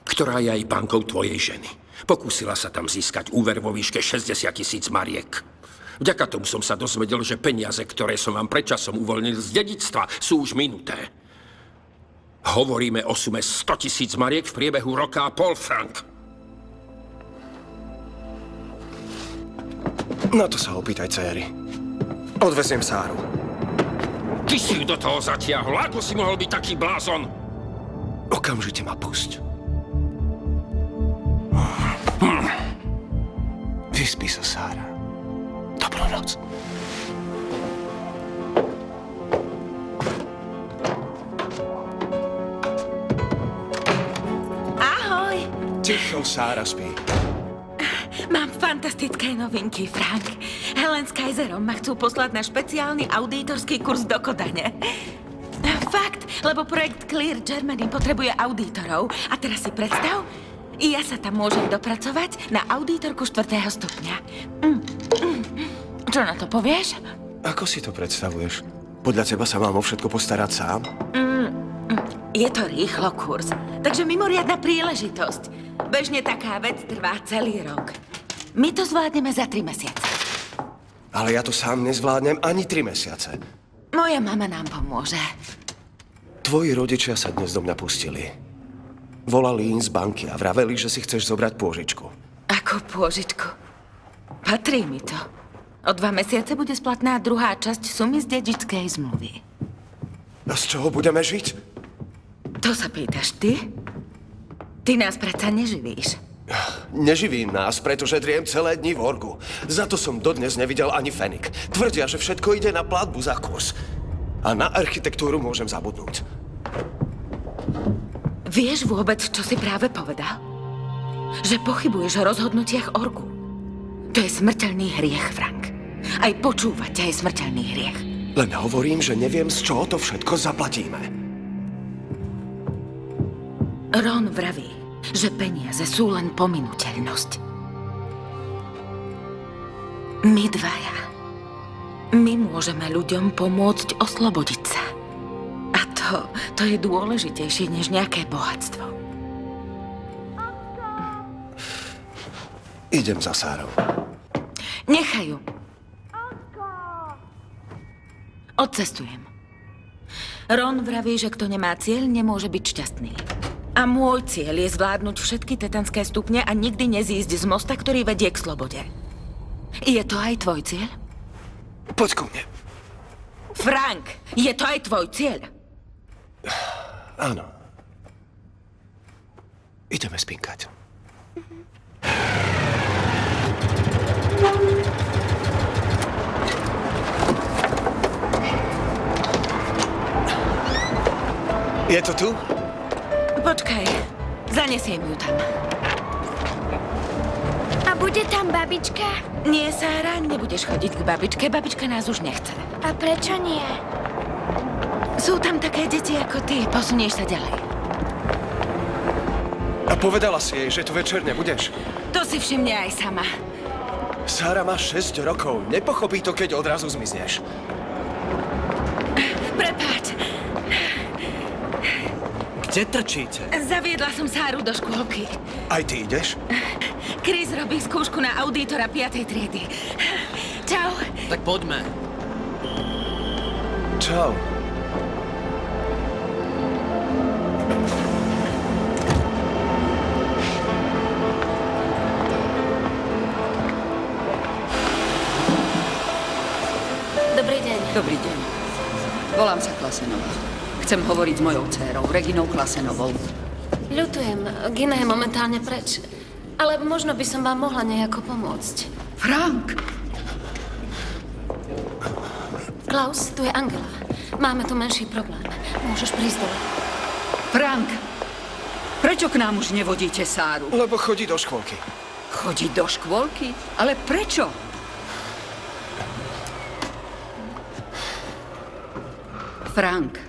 ktorá je aj bankou tvojej ženy. Pokúsila sa tam získať úver vo výške 60 000 mariek. Vďaka tomu som sa dozvedel, že peniaze, ktoré som vám predčasom uvoľnil z dedičstva, sú už minuté. Hovoríme o sume 100 000 mariek v priebehu roka a pol, Frank. Na to sa opýtaj céry. Odveziem Sáru. Ty si ju do toho zatiahol. Ako si mohol byť taký blázon? Okamžite ma pusť. Vyspí sa, Sára. Dobrú noc. Ahoj! Ticho, Sára spí. Mám fantastické novinky, Frank. Helen s Kaiserom ma chcú poslať na špeciálny auditorský kurz do Kodane. Fakt, lebo projekt Clear Germany potrebuje auditorov. A teraz si predstav, ja sa tam môžem dopracovať na auditorku 4. stupňa. Čo na to povieš? Ako si to predstavuješ? Podľa teba sa mám o všetko postarať sám? Je to rýchlo kurz, takže mimoriadna príležitosť. Bežne taká vec trvá celý rok. My to zvládneme za 3 mesiace. Ale ja to sám nezvládnem ani 3 mesiace. Moja mama nám pomôže. Tvoji rodičia sa dnes do mňa pustili. Volali im z banky a vraveli, že si chceš zobrať pôžičku. Ako pôžičku? Patrí mi to. O 2 mesiace bude splatná druhá časť sumy z dedičskej zmluvy. A z čoho budeme žiť? To sa pýtaš ty? Ty nás predsa neživíš. Neživím nás, pretože driem celé dni v orgu. Za to som dodnes nevidel ani fenik. Tvrdia, že všetko ide na platbu za kurz. A na architektúru môžem zabudnúť. Vieš vôbec, čo si práve povedal? Že pochybuješ o rozhodnutiach orgu. To je smrteľný hriech, Frank. Aj počúvať ťa je smrteľný hriech. Len hovorím, že neviem, z čoho to všetko zaplatíme. Ron vraví, že peniaze sú len pominuteľnosť. My dvaja. My môžeme ľuďom pomôcť oslobodiť sa. A to je dôležitejšie než nejaké bohatstvo. Idem za Sárou. Nechaj ju. Odcestujem. Ron vraví, že kto nemá cieľ, nemôže byť šťastný. A môj cieľ je zvládnuť všetky tetanské stupne a nikdy nezísť z mosta, ktorý vedie k slobode. Je to aj tvoj cieľ? Poď ku mne. Frank, je to aj tvoj cieľ? Áno. Ideme spinkať. Je to tu? Počkaj, zanesiem ju tam. A bude tam babička? Nie, Sára, nebudeš chodiť k babičke. Babička nás už nechce. A prečo nie? Sú tam také deti ako ty. Posunieš sa ďalej. A povedala si jej, že tu večer nebudeš? To si všimne aj sama. Sára má 6 rokov. Nepochopí to, keď odrazu zmizneš. Prepáč. Kde trčíte? Zaviedla som Sáru do škôlky. Aj ty ideš? Chris robí skúšku na auditora 5. triedy. Čau. Tak poďme. Čau. Dobrý deň. Dobrý deň. Volám sa Klasenová. Chcem hovoriť s mojou dcérou, Reginou Klasenovou. Ľutujem, Gina je momentálne preč. Ale možno by som vám mohla nejako pomôcť. Frank! Klaus, tu je Angela. Máme tu menší problém. Môžeš prísť dole. Frank! Prečo k nám už nevodíte Sáru? Lebo chodí do škôlky. Chodí do škôlky? Ale prečo? Frank,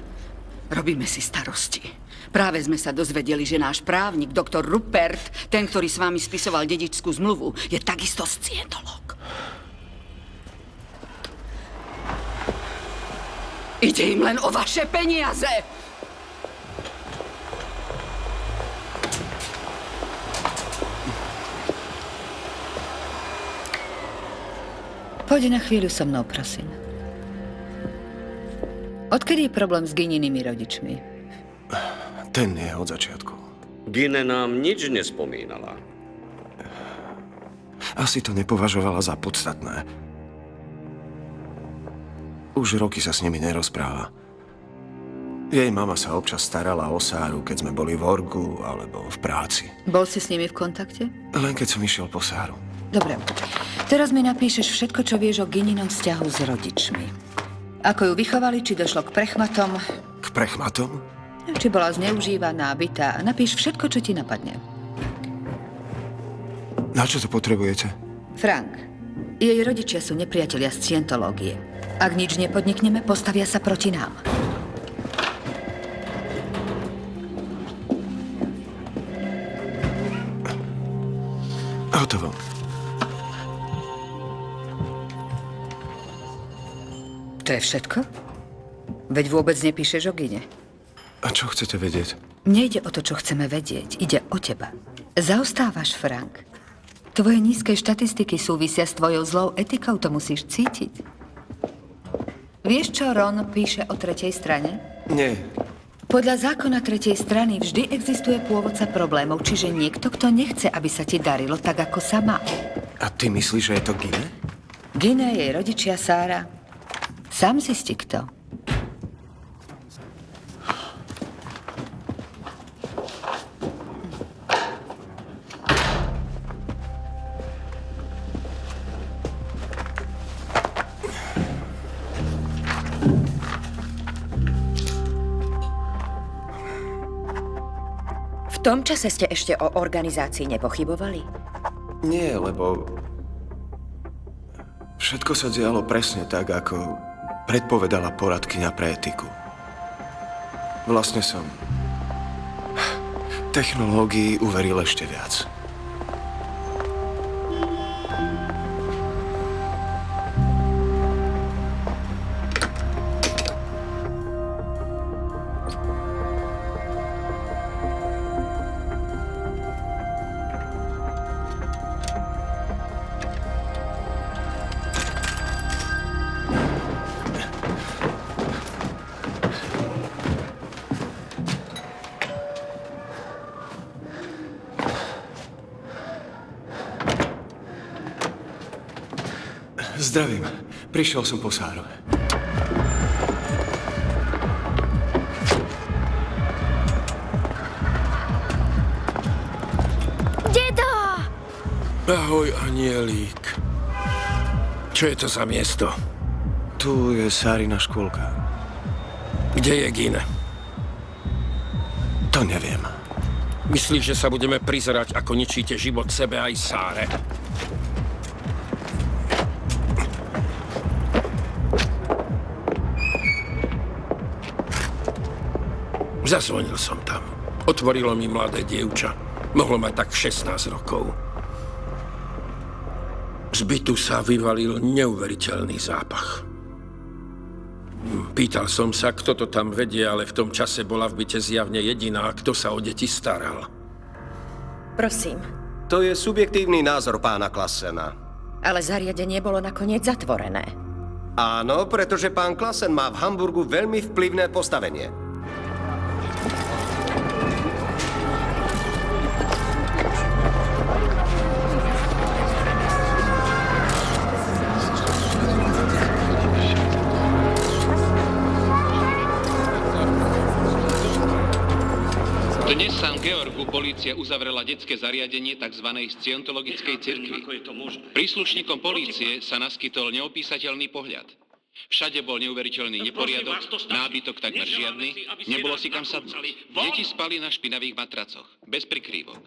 robíme si starosti. Práve sme sa dozvedeli, že náš právnik, doktor Rupert, ten, ktorý s vami spisoval dedičskú zmluvu, je takisto scientológ. Ide im len o vaše peniaze! Poď na chvíľu so mnou, prosím. Odkedy je problém s Gininými rodičmi? Ten je od začiatku. Gine nám nič nespomínala. Asi to nepovažovala za podstatné. Už roky sa s nimi nerozpráva. Jej mama sa občas starala o Sáru, keď sme boli v orgu alebo v práci. Bol si s nimi v kontakte? Len keď som išiel po Sáru. Dobre. Teraz mi napíšeš všetko, čo vieš o Gininom vzťahu s rodičmi. Ako ju vychovali, či došlo k prechmatom, K prechmatom? či bola zneužívaná, bitá. Napíš všetko, čo ti napadne. Na čo to potrebujete? Frank, jej rodičia sú nepriatelia z Scientológie. Ak nič nepodnikneme, postavia sa proti nám. Hotovo. To je všetko? Veď vôbec nepíšeš o Gine. A čo chcete vedieť? Nejde o to, čo chceme vedieť. Ide o teba. Zaostávaš, Frank. Tvoje nízke štatistiky súvisia s tvojou zlou etikou, to musíš cítiť. Vieš, čo Ron píše o tretej strane? Nie. Podľa zákona tretej strany vždy existuje pôvodca problémov, čiže niekto, kto nechce, aby sa ti darilo tak, ako sa má. A ty myslíš, že je to Gine? Gine, jej rodičia, Sára. Sám zisti, kto. V tom čase ste ešte o organizácii nepochybovali? Nie, lebo všetko sa dialo presne tak, ako predpovedala poradkyňa pre etiku. Vlastne som technológii uveril ešte viac. Zdravím. Prišiel som po Sáru. Dedo! Ahoj, anielík. Čo je to za miesto? Tu je Sárina škôlka. Kde je Gine? To neviem. Myslíš, že sa budeme prizerať, ako ničíte život sebe aj Sáre? Zazvonil som tam. Otvorilo mi mladé dievča. Mohlo mať tak 16 rokov. Z bytu sa vyvalil neuveriteľný zápach. Pýtal som sa, kto to tam vedie, ale v tom čase bola v byte zjavne jediná, kto sa o deti staral. Prosím, To je subjektívny názor pána Klassena. ale zariadenie bolo nakoniec zatvorené. Áno, pretože pán Klassen má v Hamburgu veľmi vplyvné postavenie. Dnes v San Georgu polícia uzavrela detské zariadenie tzv. Scientologickej cirkvi. Príslušníkom polície sa naskytol neopísateľný pohľad. Všade bol neuveriteľný neporiadok, nábytok takmer žiadny, nebolo si kam sadnúť. Deti spali na špinavých matracoch, bez prikrývok.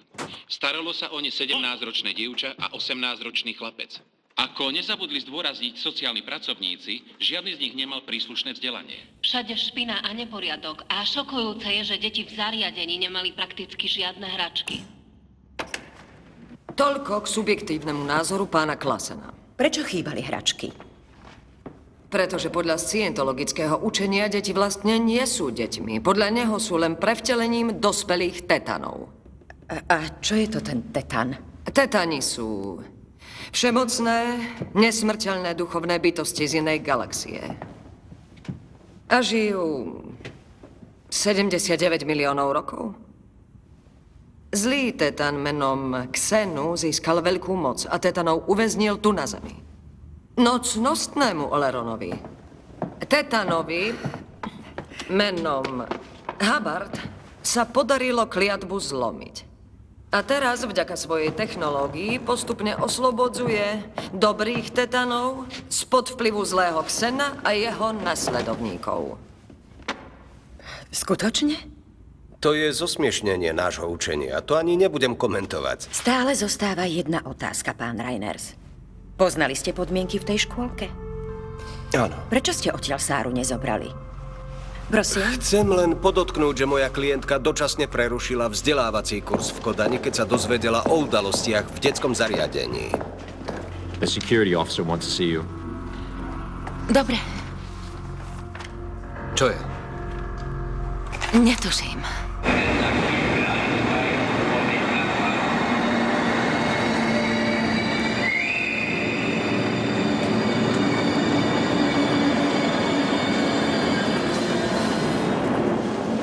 Staralo sa o ne 17-ročné dievča a 18-ročný chlapec. Ako nezabudli zdôrazniť sociálni pracovníci, žiadny z nich nemal príslušné vzdelanie. Všade špina a neporiadok a šokujúce je, že deti v zariadení nemali prakticky žiadne hračky. Toľko k subjektívnemu názoru pána Klassena. Prečo chýbali hračky? Pretože podľa scientologického učenia deti vlastne nie sú deťmi. Podľa neho sú len prevtelením dospelých tetanov. A čo je to ten tetan? Tetani sú všemocné, nesmrteľné duchovné bytosti z inej galaxie. A žijú 79 miliónov rokov. Zlý tetan menom Xenu získal veľkú moc a tetanov uväznil tu na Zemi. No cnostnému Oleronovi, tetanovi menom Hubbard sa podarilo kliatbu zlomiť. A teraz vďaka svojej technológii postupne oslobodzuje dobrých tetanov spod vplyvu zlého Xena a jeho nasledovníkov. Skutočne? To je zosmiešnenie nášho učenia. To ani nebudem komentovať. Stále zostáva jedna otázka, pán Reiners. Poznali ste podmienky v tej škôlke? Áno. Prečo ste odtiaľ Sáru nezobrali? Prosím? Chcem len podotknúť, že moja klientka dočasne prerušila vzdelávací kurz v Kodani, keď sa dozvedela o udalostiach v detskom zariadení. The security officer wants to see you. Dobre, Čo je? netuším.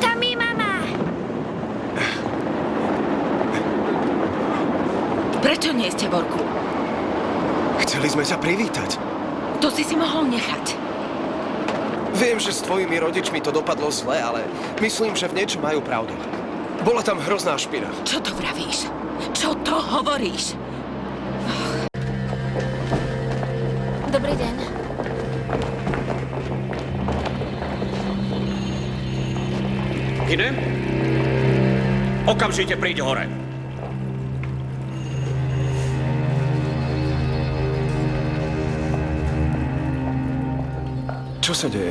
Tam je mama. Prečo nie ste v orku? Chceli sme sa privítať. To si mohol nechať. Viem, že s tvojimi rodičmi to dopadlo zle, ale myslím, že v niečom majú pravdu. Bola tam hrozná špina. Čo to vravíš? Čo to hovoríš? Dobrý deň. Gine? Okamžite príď hore. Čo sa deje?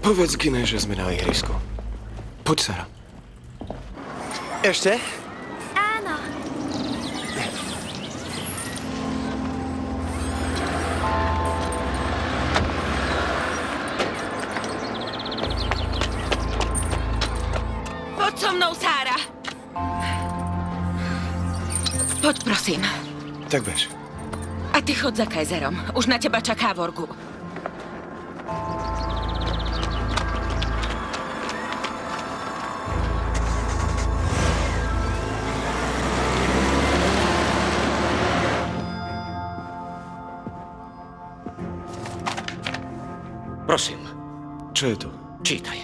Povedz Gine, že sme na ihrisku. Poď, Sara. Ešte? Áno. Poď so mnou, Sára. Poď, prosím. Tak bež. A ty chod za Kaiserom. Už na teba čaká v orgu. Prosím, Čo je to? čítaj.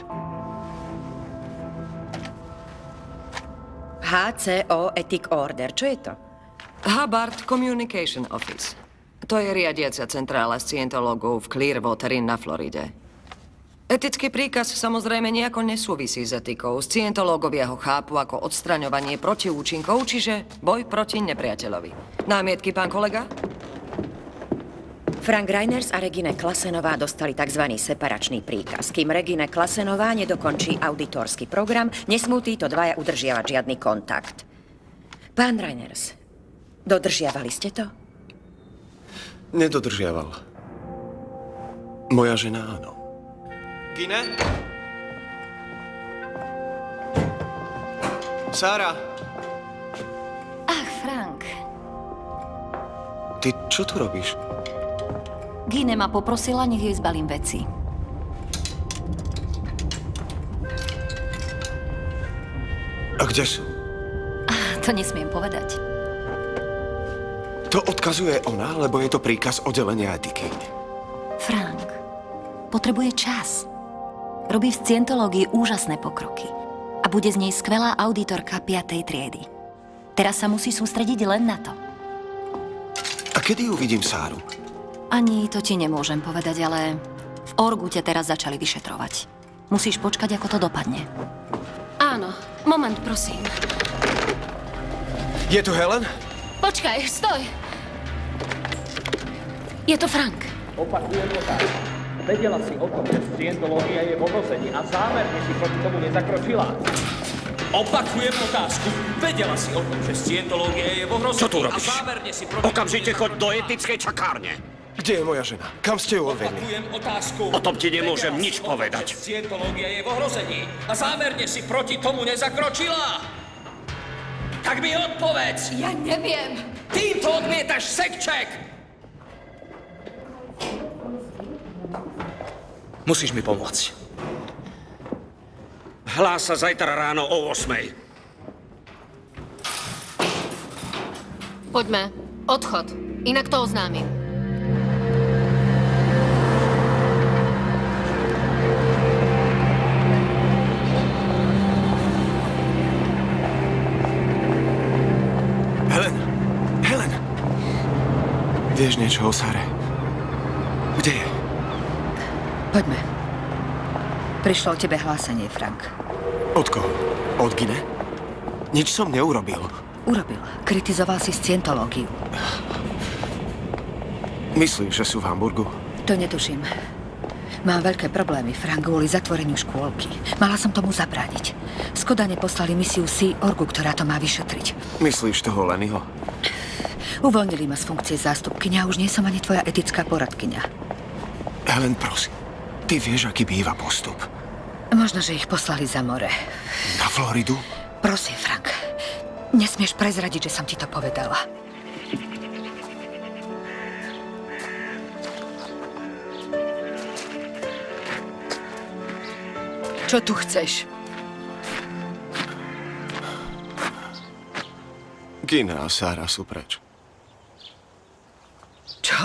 HCO Ethic Order. Čo je to? Hubbard Communication Office. To je riadiaca centrála scientológov v Clearwater na Floride. Etický príkaz samozrejme nejako nesúvisí s etikou. Scientológovia ho chápu ako odstraňovanie protiúčinkov, čiže boj proti nepriateľovi. Námietky, pán kolega? Frank Reiners a Regine Klasenová dostali tzv. Separačný príkaz. Kým Regine Klasenová nedokončí auditorský program, nesmú títo dvaja udržiavať žiadny kontakt. Pán Reiners, dodržiavali ste to? Nedodržiaval. Moja žena áno. Gine? Sára! Ach, Frank. Ty čo tu robíš? Gine ma poprosila, nech jej zbalím veci. A kde sú? To nesmiem povedať. To odkazuje ona, lebo je to príkaz oddelenia etiky. Frank, potrebuje čas. Robí v scientológii úžasné pokroky. A bude z nej skvelá auditorka 5. triedy. Teraz sa musí sústrediť len na to. A kedy uvidím Sáru? Ani to ti nemôžem povedať, ale v orgu ťa teraz začali vyšetrovať. Musíš počkať, ako to dopadne. Áno, moment, prosím. Je tu Helen? Počkaj, stoj! Je to Frank. Opakujem otázku. Vedela si o tom, že scientológia je v ohrození a zámerne si proti tomu nezakročila. Opakujem otázku. Vedela si o tom, že scientológia je v ohrození. Čo tu robíš? A záverne si Okamžite choď do etickej čakárne. Kde je moja žena? Kam ste ju odvedli? Opakujem otázku. O tom ti nemôžem Vedela nič si o tom, povedať. že scientológia je v ohrození. A záverne si proti tomu nezakročila. Tak mi odpovedz. Ja neviem. Týmto odmietaš sekček. Musíš mi pomôcť. Hlás sa zajtra ráno o 8:00. Poďme. Odchod. Inak to oznámim. Helen! Vieš niečo o Sare? Kde je? Poďme. Prišlo o tebe hlásenie, Frank. Od koho? Od Gine? Nič som neurobil. Urobil. Kritizoval si scientológiu. Myslíš, že sú v Hamburgu? To netuším. Mám veľké problémy, Frank, kvôli zatvoreniu škôlky. Mala som tomu zabrániť. Z Kodane poslali misiu Sea Orgu, ktorá to má vyšetriť. Myslíš toho Lennyho? Uvoľnili ma z funkcie zástupkyňa a už nie som ani tvoja etická poradkyňa. Helen, prosím. Ty vieš, aký býva postup. Možno, že ich poslali za more. Na Floridu? Prosím, Frank. Nesmieš prezradiť, že som ti to povedala. Čo tu chceš? Gina a Sara sú preč. Čo?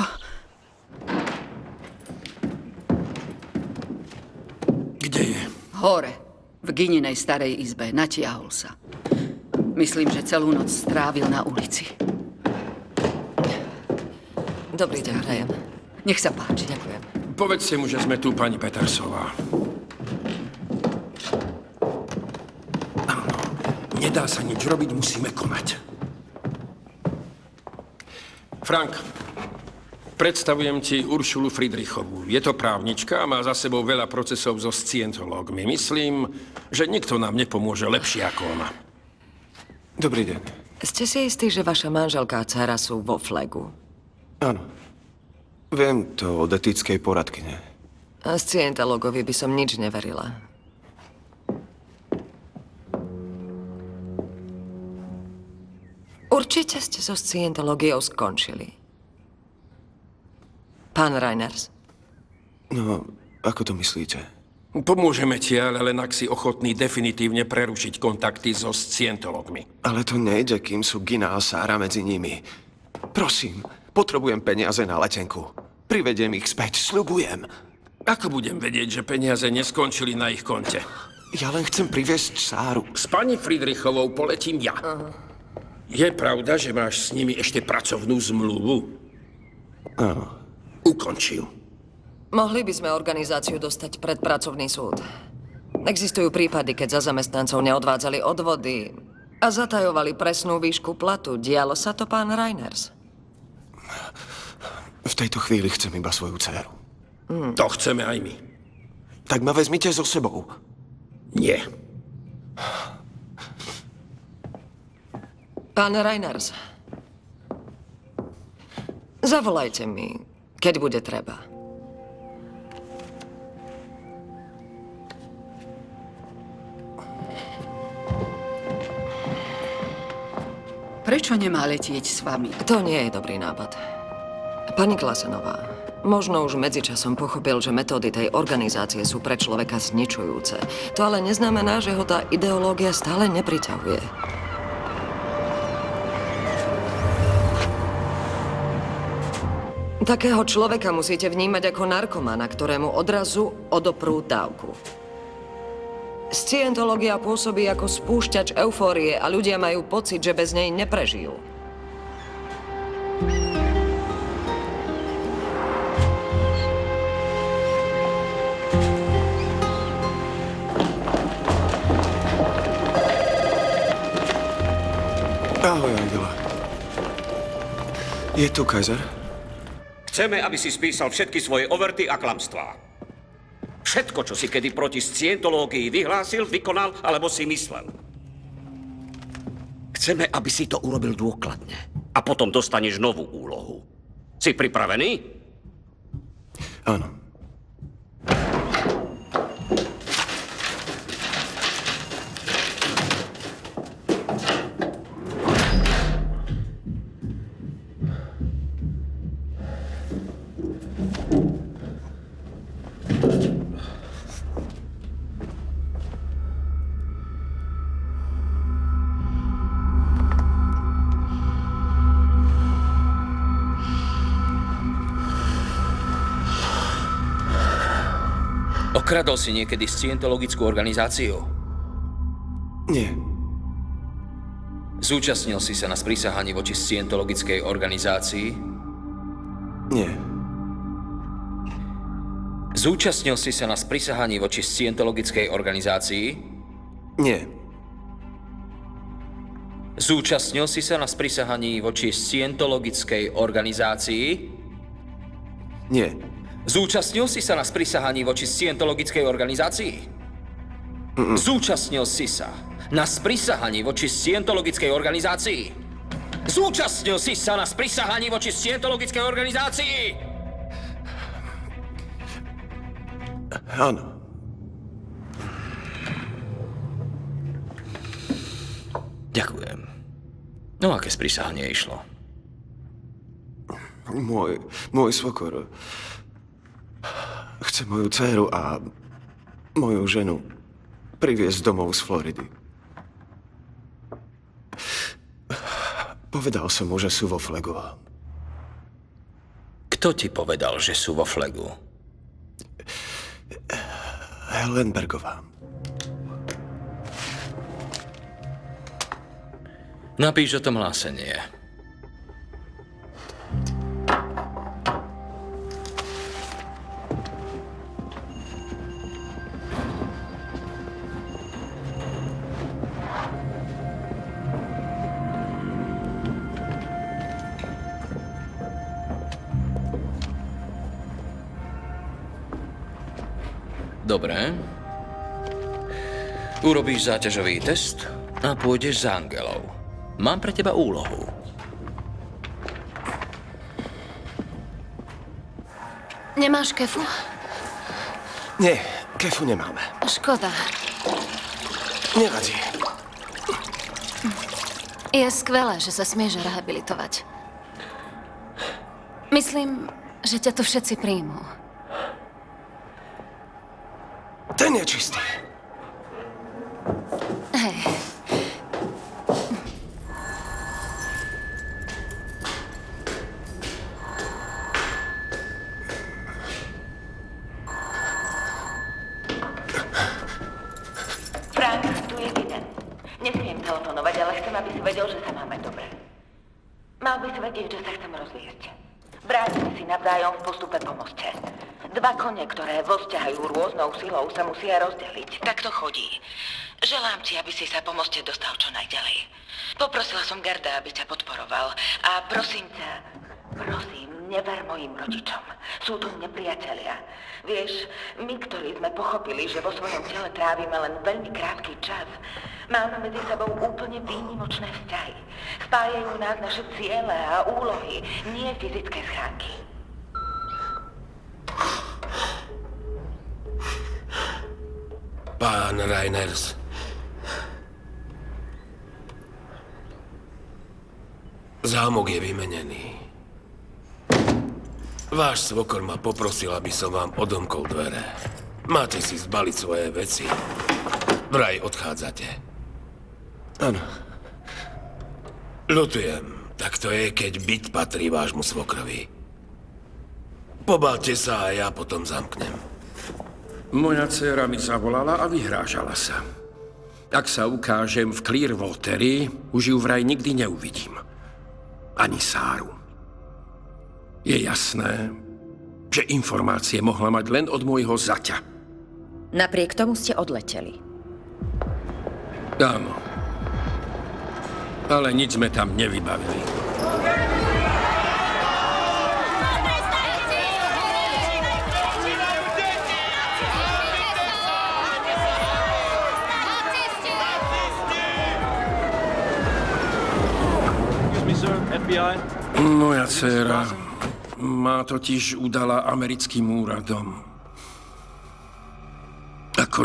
Kde je? Hore, v Gininej starej izbe. Natiahol sa. Myslím, že celú noc strávil na ulici. Dobrý deň, Ryan. Nech sa páči. Ďakujem. Povedzte mu, že sme tu, pani Petersová. Áno, nedá sa nič robiť, musíme konať. Frank, predstavujem ti Uršulu Friedrichovú. Je to právnička a má za sebou veľa procesov so scientológmi. Myslím, že nikto nám nepomôže lepšie ako ona. Dobrý deň. Ste si istí, že vaša manželka a dcera sú vo flagu? Áno. Viem to od etickej poradkyne. A scientológovi by som nič neverila. Určite ste so scientológiou skončili. Pán Reiners? No, ako to myslíte? Pomôžeme ti, ale len ak si ochotný definitívne prerušiť kontakty so scientológmi. Ale to nejde, kým sú Gina a Sára medzi nimi. Prosím, potrebujem peniaze na letenku. Privediem ich späť, sľubujem. Ako budem vedieť, že peniaze neskončili na ich konte? Ja len chcem priviesť Sáru. S pani Friedrichovou poletím ja. Je pravda, že máš s nimi ešte pracovnú zmluvu? Áno. Ukončil. Mohli by sme organizáciu dostať pred pracovný súd. Existujú prípady, keď za zamestnancov neodvádzali odvody a zatajovali presnú výšku platu. Dialo sa to, pán Reiners? V tejto chvíli chcem iba svoju dceru. To chceme aj my. Tak ma vezmite so sebou. Nie. Pán Reiners, zavolajte mi, keď bude treba. Prečo nemá letieť s vami? To nie je dobrý nápad. Pani Klasenová, možno už medzičasom pochopil, že metódy tej organizácie sú pre človeka zničujúce. To ale neznamená, že ho tá ideológia stále nepriťahuje. Takého človeka musíte vnímať ako narkomana, ktorému odrazu odoprú dávku. Scientológia pôsobí ako spúšťač eufórie a ľudia majú pocit, že bez nej neprežijú. Ahoj, Angela. Je tu Kaiser? Chceme, aby si spísal všetky svoje overty a klamstvá. Všetko, čo si kedy proti scientológii vyhlásil, vykonal alebo si myslel. chceme, aby si to urobil dôkladne. A potom dostaneš novú úlohu. Si pripravený? Áno. Okradol si niekedy scientologickú organizáciu? Nie. Zúčastnil si sa na sprísahaní voči scientologickej organizácii? Nie. Zúčastnil si sa na sprísahaní voči scientologickej organizácii? Nie. Zúčastnil si sa na sprísahaní voči scientologickej organizácii? Nie. Zúčastnil si sa na sprísahaní voči scientologickej organizácii? Zúčastnil si sa na sprísahaní voči scientologickej organizácii? Zúčastnil si sa na sprísahaní voči scientologickej organizácii? Áno. Ďakujem. No aké sprísahanie išlo? Môj svokor chce moju dcéru a moju ženu priviesť domov z Floridy. Povedal som mu, že sú vo flegu. Kto ti povedal, že sú vo flegu? Hellenbergová. Napíš o tom hlásenie. Dobre. Urobíš záťažový test a pôjdeš za Angelou. Mám pre teba úlohu. Nemáš kefu? Nie, kefu nemáme. Škoda. Nevadí. Je skvelé, že sa smieš rehabilitovať. Myslím, že ťa tu všetci príjmú. Ten je čistý. Hej. Frank, tu je Gideon. Nesmiem telefonovať, ale chcem, aby si vedel, že sa máme dobre. Mal by si vedieť, že sa chcem rozviesť. Bránime si navzájom v postupe po moste. Dva kone, ktoré vzťahujú rôznou silou, sa musia rozdeliť. Tak to chodí. Želám ti, aby si sa po moste dostal čo najďalej. Poprosila som Gerda, aby ťa podporoval. A prosím ťa, never mojim rodičom. Sú to nepriatelia. Vieš, my, ktorí sme pochopili, že vo svojom tele trávime len veľmi krátky čas, máme medzi sebou úplne výnimočné vzťahy. Spájajú nás naše ciele a úlohy, nie fyzické schránky. Pán Reiners. Zámok je vymenený. Váš svokor ma poprosil, aby som vám odomkol dvere. Máte si zbaliť svoje veci. Vraj odchádzate. Áno. Ľutujem. Tak to je, keď byt patrí vášmu svokrovi. Pobálte sa a ja potom zamknem. Moja dcéra mi zavolala a vyhrážala sa. Ak sa ukážem v Clearwateri, už ju vraj nikdy neuvidím. Ani Sáru. Je jasné, že informácie mohla mať len od môjho zaťa. Napriek tomu ste odleteli. Áno. Ale nič sme tam nevybavili. FBI? Moja dcéra ma totiž udala americkým úradom. Ako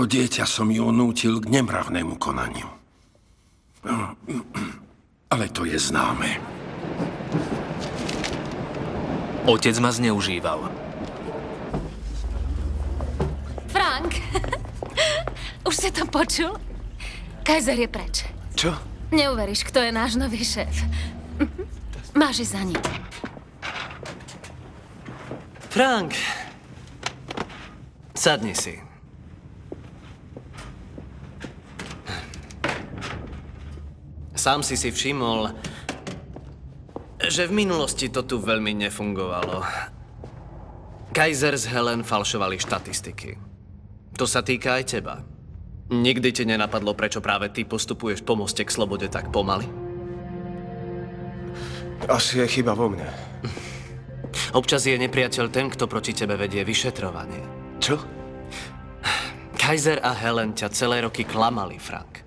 dieťa som ju nútil k nemravnému konaniu. Ale to je známe. Otec ma zneužíval. Frank, už si to počul? Kaiser je preč. Čo? Neuveríš, kto je náš nový šéf. Máš ísť za ním. Frank, sadni si. Sám si všimol, že v minulosti to tu veľmi nefungovalo. Kaiser s Helen falšovali štatistiky. To sa týka aj teba. Nikdy ti nenapadlo, prečo práve ty postupuješ po moste k slobode tak pomaly? Asi je chyba vo mne. Občas je nepriateľ ten, kto proti tebe vedie vyšetrovanie. Čo? Kaiser a Helen ťa celé roky klamali, Frank.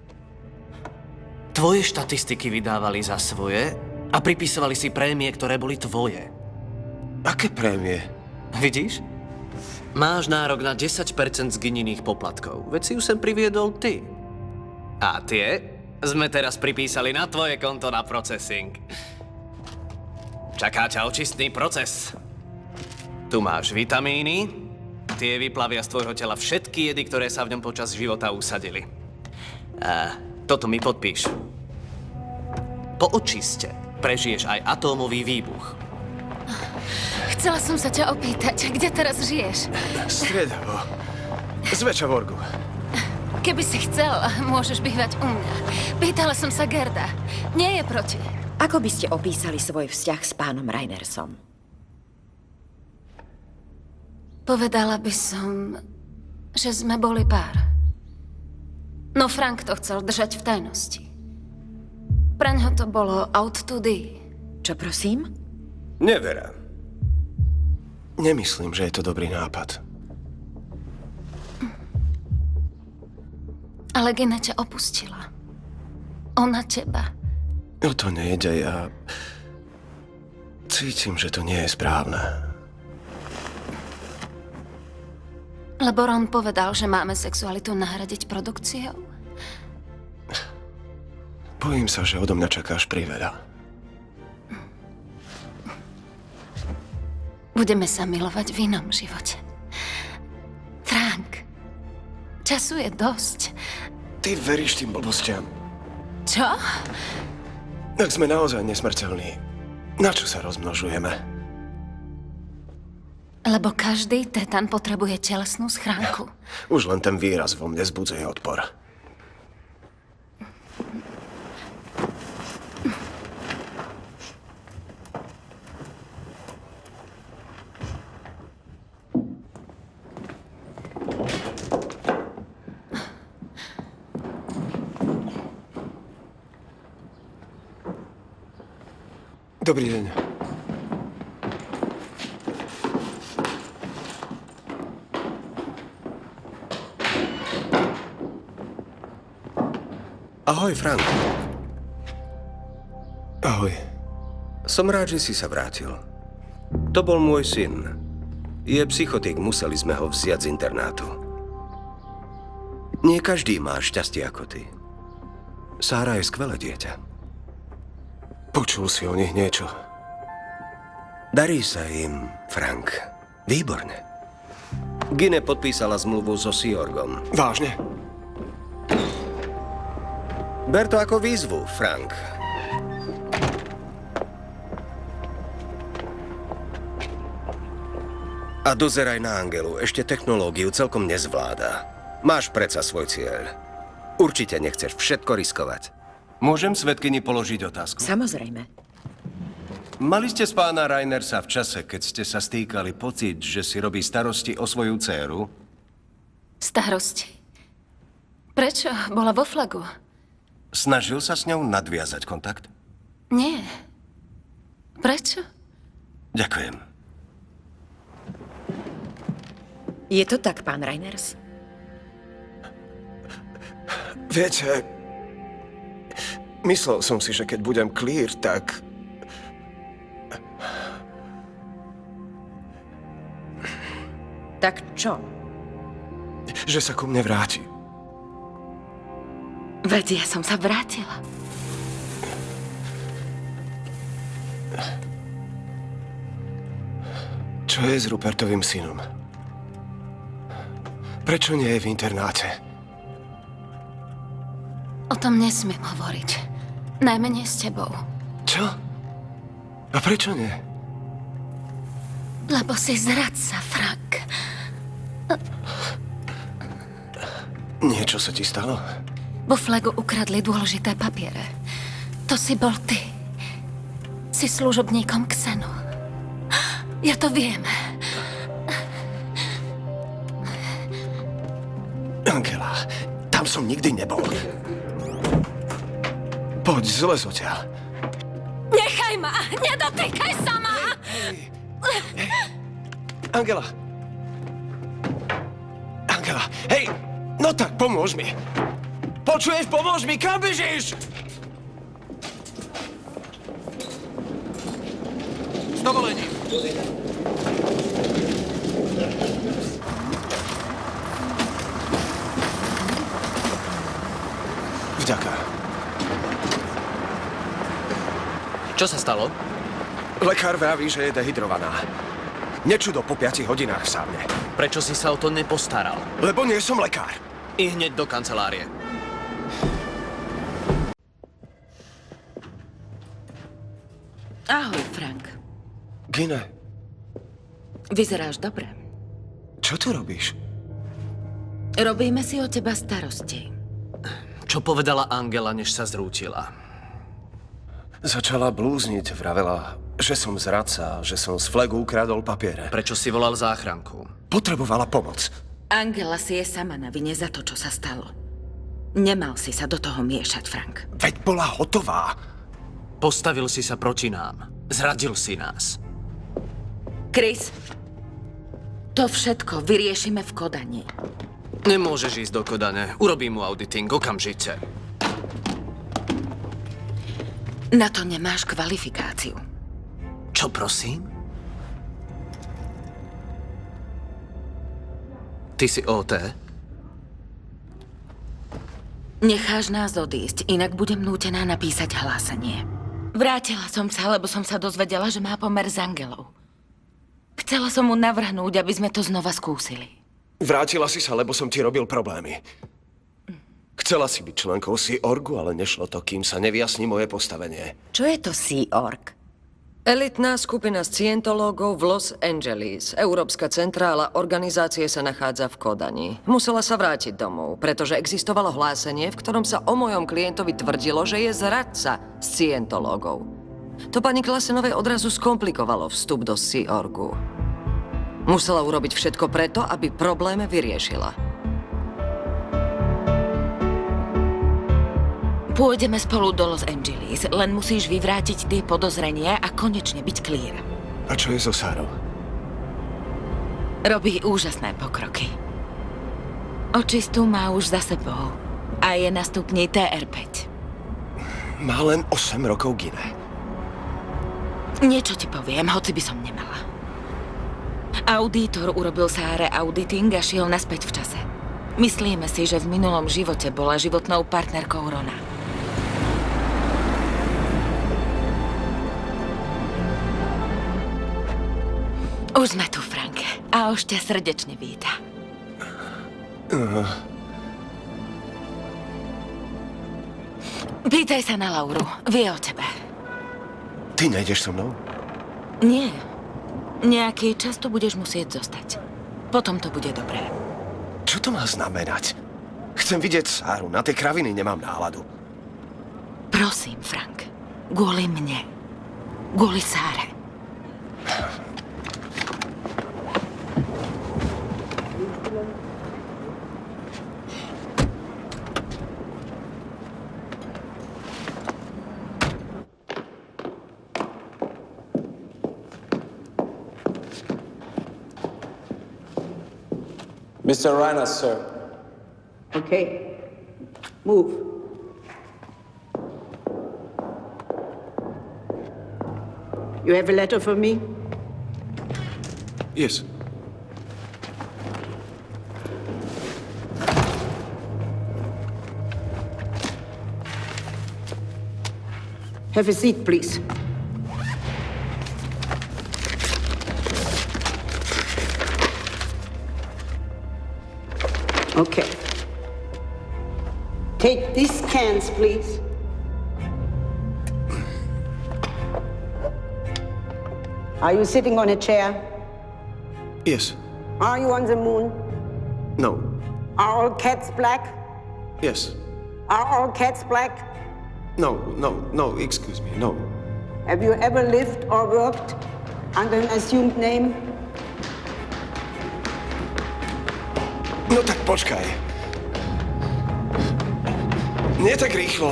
Tvoje štatistiky vydávali za svoje a pripisovali si prémie, ktoré boli tvoje. Aké prémie? Vidíš? Máš nárok na 10% z Gininých poplatkov. Veď si ju sem priviedol ty. A tie sme teraz pripísali na tvoje konto na processing. Čaká ťa očistný proces. Tu máš vitamíny. Tie vyplavia z tvojho tela všetky jedy, ktoré sa v ňom počas života usadili. A toto mi podpíš. Po očiste prežiješ aj atómový výbuch. Chcela som sa ťa opýtať, kde teraz žiješ? Striedavo. Z Večavorgu. Keby si chcel, môžeš bývať u mňa. Pýtala som sa Gerda. Nie je proti. Ako by ste opísali svoj vzťah s pánom Reinersom? Povedala by som, že sme boli pár. No Frank to chcel držať v tajnosti. Preňho to bolo out to die. Čo prosím? Neverám. Nemyslím, že je to dobrý nápad. Ale Gina ťa opustila. Ona teba. O to nejde, ja cítim, že to nie je správne. Lebo Ron povedal, že máme sexualitu nahradiť produkciou. Bojím sa, že odo mňa čakáš priveľa. Budeme sa milovať v inom živote. Frank, času je dosť. Ty veríš tým blbostiam? Čo? Ak sme naozaj nesmrteľní, na čo sa rozmnožujeme? Lebo každý tetan potrebuje telesnú schránku. Už len ten výraz vo mne zbudzuje odpor. Dobrý deň. Ahoj, Frank. Ahoj. Som rád, že si sa vrátil. To bol môj syn. Je psychotik, museli sme ho vziať z internátu. Nie každý má šťastie ako ty. Sára je skvelé dieťa. Počul si o nich niečo? Darí sa im, Frank. Výborne. Gine podpísala zmluvu so Siorgom. Vážne? Ber to ako výzvu, Frank. A dozeraj na Angelu. Ešte technológiu celkom nezvláda. Máš predsa svoj cieľ. Určite nechceš všetko riskovať. Môžem svedkyni položiť otázku? Samozrejme. Mali ste s pána Reinersa v čase, keď ste sa stýkali, pocit, že si robí starosti o svoju dcéru? Starosti? Prečo? Bola vo flagu. Snažil sa s ňou nadviazať kontakt? Nie. Prečo? Ďakujem. Je to tak, pán Reiners? Viete, Myslel som si, že keď budem clear, tak... Tak čo? že sa ku mne vráti. Veď ja som sa vrátila. Čo je s Rupertovým synom? Prečo nie je v internáte? O tom nesmiem hovoriť. Najmenej s tebou. Čo? A prečo nie? Lebo si zradca, Frank. Niečo sa ti stalo? Vo flagu ukradli dôležité papiere. To si bol ty. Si služobníkom Xenu. Ja to viem. Angela, tam som nikdy nebol. Poď, zlez odtiaľ. Nechaj ma! Nedotýkaj sa ma! Angela! Angela, hej! No tak, pomôž mi! Počuješ, pomôž mi! Kam bežíš? S dovolením. Vďaka. Čo sa stalo? Lekár vraví, že je dehydrovaná. Nečudo po 5 hodinách v saune. Prečo si sa o to nepostaral? Lebo nie som lekár. I hneď do kancelárie. Ahoj, Frank. Gine, Vyzeráš dobre. čo tu robíš? Robíme si o teba starosti. Čo povedala Angela, než sa zrútila? Začala blúzniť, vravela, že som zradca, že som z flagu ukradol papiere. Prečo si volal záchranku? Potrebovala pomoc. Angela si je sama na vine za to, čo sa stalo. Nemal si sa do toho miešať, Frank. Veď bola hotová. Postavil si sa proti nám. Zradil si nás. Chris, to všetko vyriešime v Kodani. Nemôžeš ísť do Kodane. Urobím mu auditing okamžite. Na to nemáš kvalifikáciu. Čo prosím? Ty si OT? Necháš nás odísť, inak budem nútená napísať hlásenie. Vrátila som sa, lebo som sa dozvedela, že má pomer s Angelou. Chcela som mu navrhnúť, aby sme to znova skúsili. Vrátila si sa, lebo som ti robil problémy. Chcela si byť členkou Sea Orgu, ale nešlo to, kým sa nevyjasní moje postavenie. Čo je to Sea Org? Elitná skupina scientológov v Los Angeles. Európska centrála organizácie sa nachádza v Kodani. Musela sa vrátiť domov, pretože existovalo hlásenie, v ktorom sa o mojom klientovi tvrdilo, že je zradca scientológov. To pani Klasenovej odrazu skomplikovalo vstup do Sea Orgu. Musela urobiť všetko preto, aby problém vyriešila. Pôjdeme spolu do Los Angeles, len musíš vyvrátiť tie podozrenia a konečne byť clear. A čo je so Sárou? Robí úžasné pokroky. Očistu má už za sebou a je na stupni TR5. Má len 8 rokov, Gine. Niečo ti poviem, hoci by som nemala. Auditor urobil Sáre auditing a šiel naspäť v čase. Myslíme si, že v minulom živote bola životnou partnerkou Rona. Už sme tu, Frank. A už ťa srdečne víta. Pýtaj sa na Lauru. Vie o tebe. Ty nejdeš so mnou? Nie. Nejaký čas tu budeš musieť zostať. Potom to bude dobré. Čo to má znamenať? Chcem vidieť Sáru. Na tie kraviny nemám náladu. Prosím, Frank. Kvôli mne. Kvôli Sáre. Mr. Reiner, sir. Okay. Move. You have a letter for me? Yes. Have a seat, please. Okay. Take these cans, please. Are you sitting on a chair? Yes. Are you on the moon? No. Are all cats black? Yes. Are all cats black? No, excuse me, no. Have you ever lived or worked under an assumed name? No tak počkaj. Nie tak rýchlo.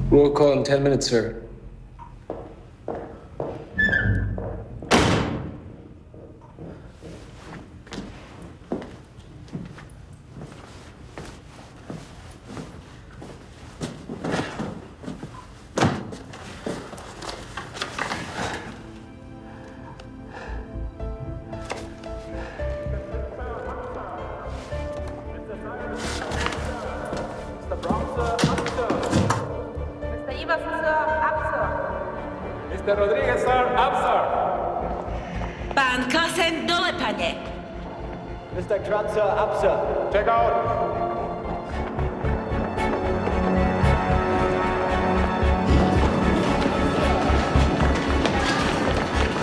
Roll call in 10 minutes, sir. Mr. Rodriguez, sir, up, sir. Pán Klassen, dole, pane. Mr. Grant, sir, up, sir. Check out.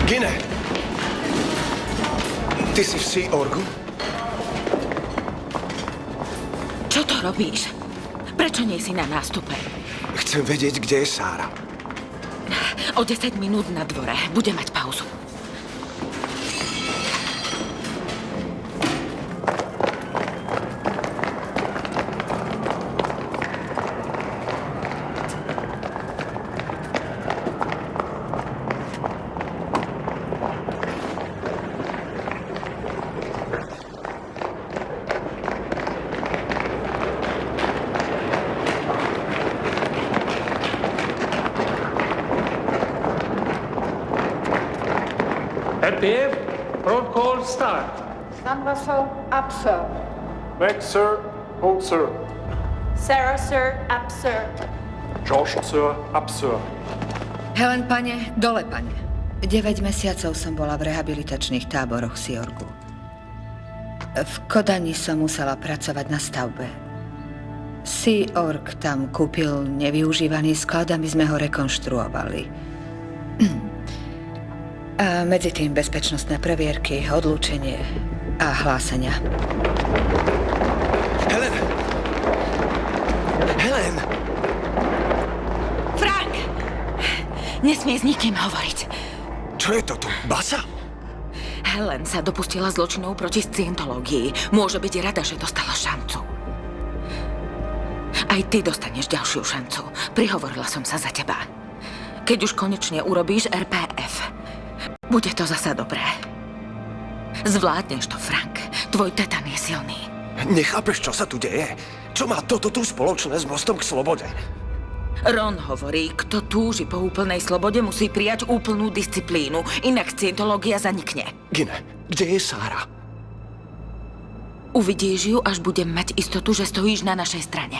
Gine! Ty si v Sea Orgu? Čo to robíš? Prečo nie si na nástupe? Chcem vedieť, kde je Sára. O 10 minút na dvore. Bude mať pauzu. RPF, roll call start. Sandwasser, up, sir. Max, sir, hold, sir. Sarah, sir, up, sir. Josh, sir, up, sir. Helen, pane, dole, pane. 9 mesiacov som bola v rehabilitačných táboroch Sea Orgu. V Kodani som musela pracovať na stavbe. Sea Org tam kúpil nevyužívaný sklad a my sme ho rekonštruovali. A medzi tým bezpečnostné previerky, odlúčenie a hlásenia. Helen! Helen! Frank! Nesmie s nikým hovoriť. Čo je to tu? Basa? Helen sa dopustila zločinov proti scientológii. Môže byť rada, že dostala šancu. Aj ty dostaneš ďalšiu šancu. Prihovorila som sa za teba. Keď už konečne urobíš RPF, bude to zasa dobré. Zvládneš to, Frank. Tvoj tetan je silný. Nechápeš, čo sa tu deje? Čo má toto tu spoločné s mostom k slobode? Ron hovorí, kto túži po úplnej slobode, musí prijať úplnú disciplínu, inak scientológia zanikne. Gine, kde je Sára? Uvidíš ju, až budem mať istotu, že stojíš na našej strane.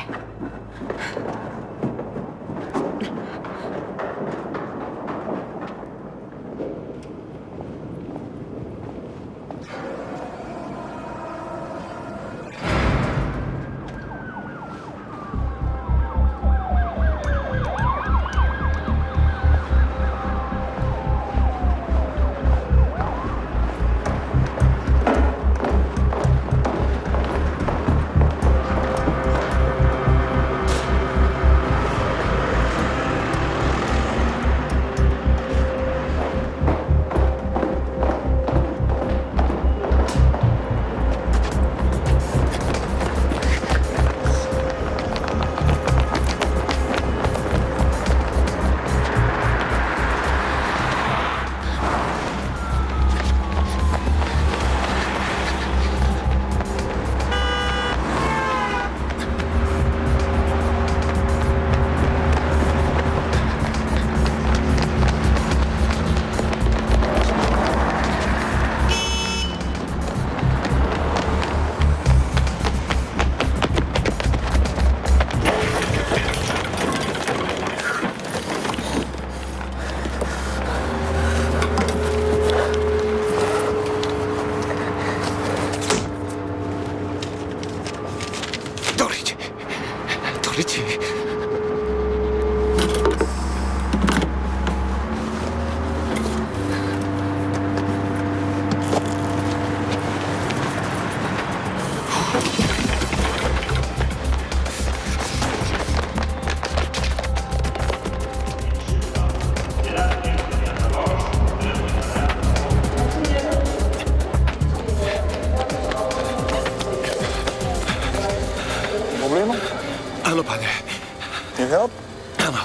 Need help? Áno.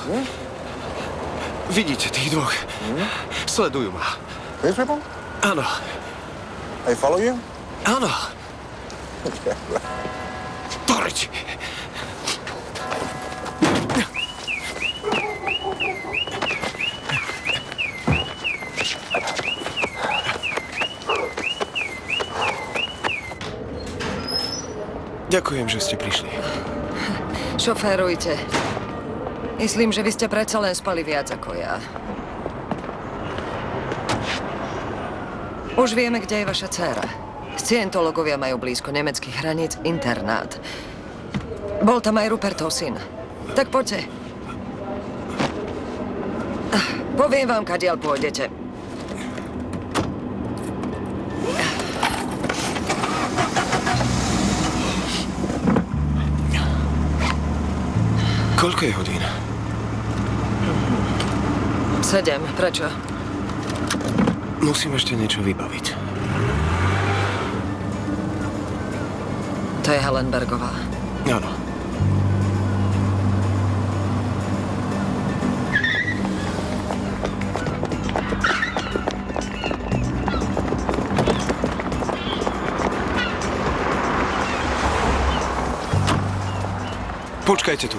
Vidíte tých dvoch? Sledujú ma. These people? Áno. They follow you? Áno. Poreč! Ďakujem, že ste prišli. Šoférujte. Myslím, že vy ste predsa len spali viac ako ja. Už vieme, kde je vaša dcéra. Scientológovia majú blízko nemeckých hraníc internát. Bol tam aj Rupertov syn. Tak poďte. Poviem vám, kadiaľ pôjdete. Koľko je hodín? 7. Prečo? Musím ešte niečo vybaviť. To je Helenbergová. Áno. Počkajte tu.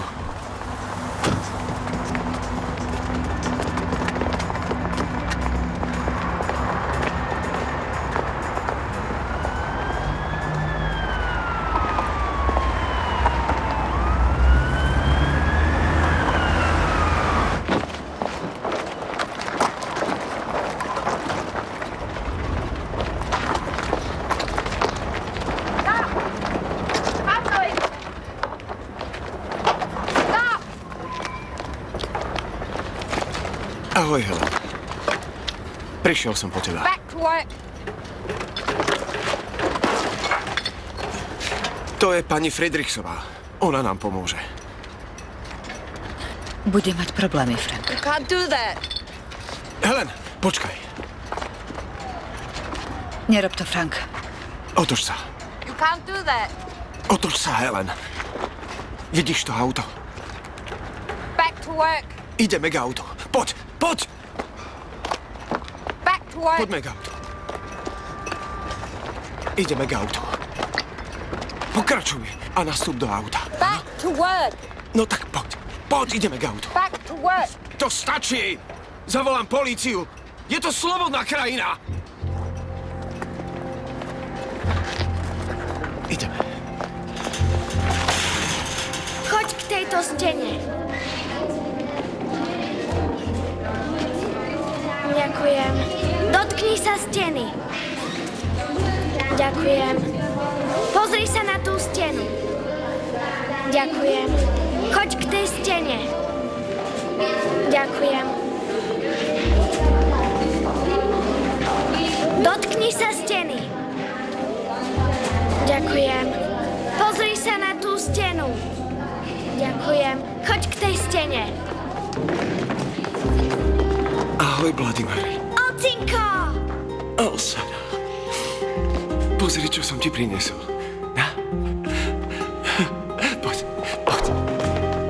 Ahoj, Helen. Prišiel som po teba. Back to work. To je pani Friedrichsová. Ona nám pomôže. Bude mať problémy, Frank. You can't do that. Helen, počkaj. Nerob to, Frank. Otoč sa. You can't do that. Otoč sa, Helen. Vidíš to auto? Back to work. Ideme k autu. Poď, poď! Back to work. Poďme k autu. Ideme k autu. Pokračuj a nastup do auta. Back to work. No tak poď. Poď, ideme k autu. Back to work. To stačí! Zavolám políciu. Je to slobodná krajina. Ideme. Choď k tejto stene. Ďakujem. Dotkni sa steny. Ďakujem. Pozri sa na tú stenu. Ďakujem. Choď k tej stene. Ďakujem. Dotkni sa steny. Ďakujem. Pozri sa na tú stenu. Ďakujem. Choď k tej stene. Ahoj, Vladimír. Ocinko! Elsana. Pozri, čo som ti priniesol. Poď, poď.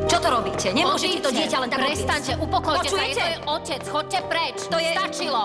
Čo to robíte? Nemôžete to dieťa len tak Prestaňte, upokojte sa, Počujete? je to je otec, choďte preč, To je- stačilo.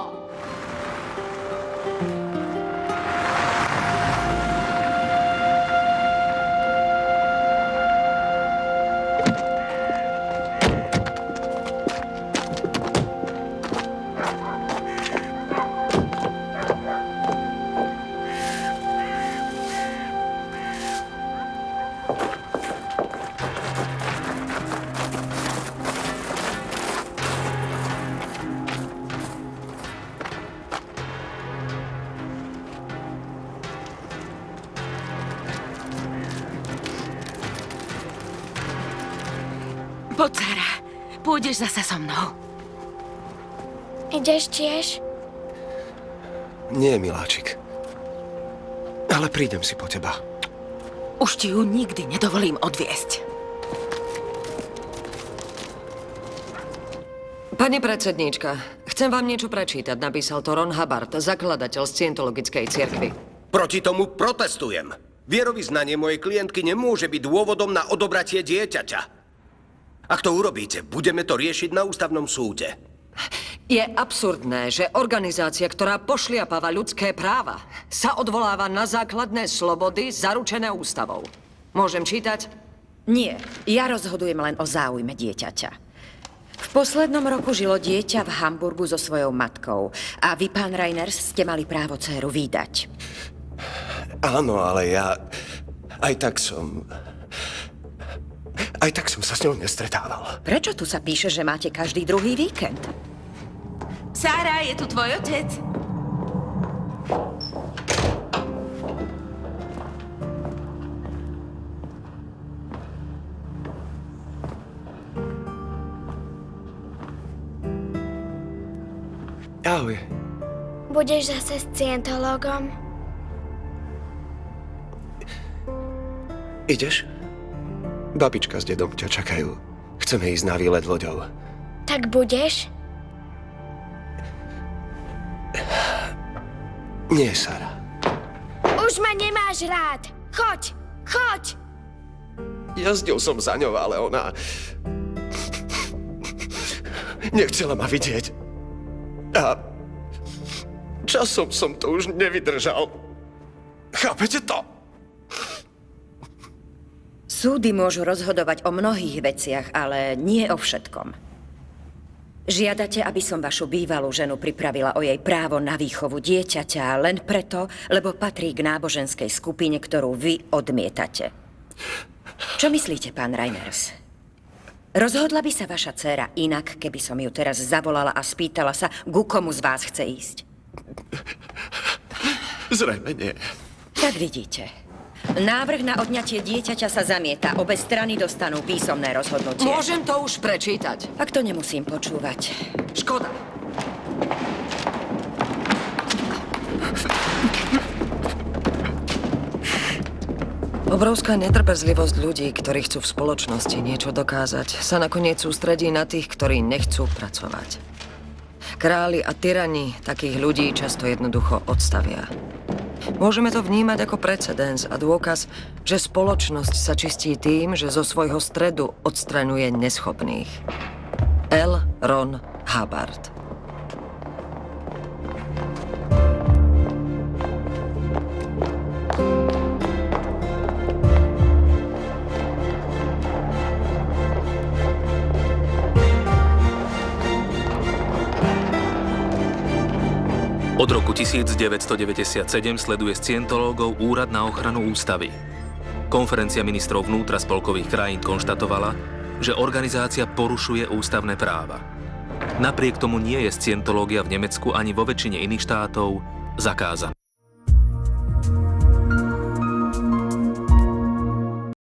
Poď, Sara. Pôjdeš zasa so mnou. Ideš tiež? Nie, miláčik. Ale prídem si po teba. Už ti ju nikdy nedovolím odviesť. Pani predsedníčka, chcem vám niečo prečítať. Napísal to Ron Hubbard, zakladateľ Scientologickej cirkvi. Proti tomu protestujem. Vierovyznanie mojej klientky nemôže byť dôvodom na odobratie dieťaťa. Ak to urobíte, budeme to riešiť na ústavnom súde. Je absurdné, že organizácia, ktorá pošliapáva ľudské práva, sa odvoláva na základné slobody zaručené ústavou. Môžem čítať? Nie, ja rozhodujem len o záujme dieťaťa. V poslednom roku žilo dieťa v Hamburgu so svojou matkou a vy, pán Reiners, ste mali právo dcéru vídať. Áno, ale ja... Aj tak som sa s ňou nestretával. Prečo tu sa píše, že máte každý druhý víkend? Sára, je tu tvoj otec? Ahoj. Budeš zase s scientologom? Ideš? Babička s dedom ťa čakajú. Chceme ísť na výlet loďou. Tak budeš? Nie, Sara. Už ma nemáš rád. Choď, choď. Jazdil som za ňou, ale ona... nechcela ma vidieť. A časom som to už nevydržal. Chápete to? Súdy môžu rozhodovať o mnohých veciach, ale nie o všetkom. Žiadate, aby som vašu bývalú ženu pripravila o jej právo na výchovu dieťaťa len preto, lebo patrí k náboženskej skupine, ktorú vy odmietate. Čo myslíte, pán Reiners? Rozhodla by sa vaša dcéra inak, keby som ju teraz zavolala a spýtala sa, ku komu z vás chce ísť? Zrejme nie. Tak vidíte. Návrh na odňatie dieťaťa sa zamieta. Obe strany dostanú písomné rozhodnutie. Môžem to už prečítať. Ak to nemusím počúvať. Škoda. Obrovská netrpezlivosť ľudí, ktorí chcú v spoločnosti niečo dokázať, sa nakoniec sústredí na tých, ktorí nechcú pracovať. Králi a tyrani takých ľudí často jednoducho odstavia. Môžeme to vnímať ako precedens a dôkaz, že spoločnosť sa čistí tým, že zo svojho stredu odstraňuje neschopných. L. Ron Hubbard. Od roku 1997 sleduje scientológov Úrad na ochranu ústavy. Konferencia ministrov vnútra spolkových krajín konštatovala, že organizácia porušuje ústavné práva. Napriek tomu nie je scientológia v Nemecku ani vo väčšine iných štátov zakázaná.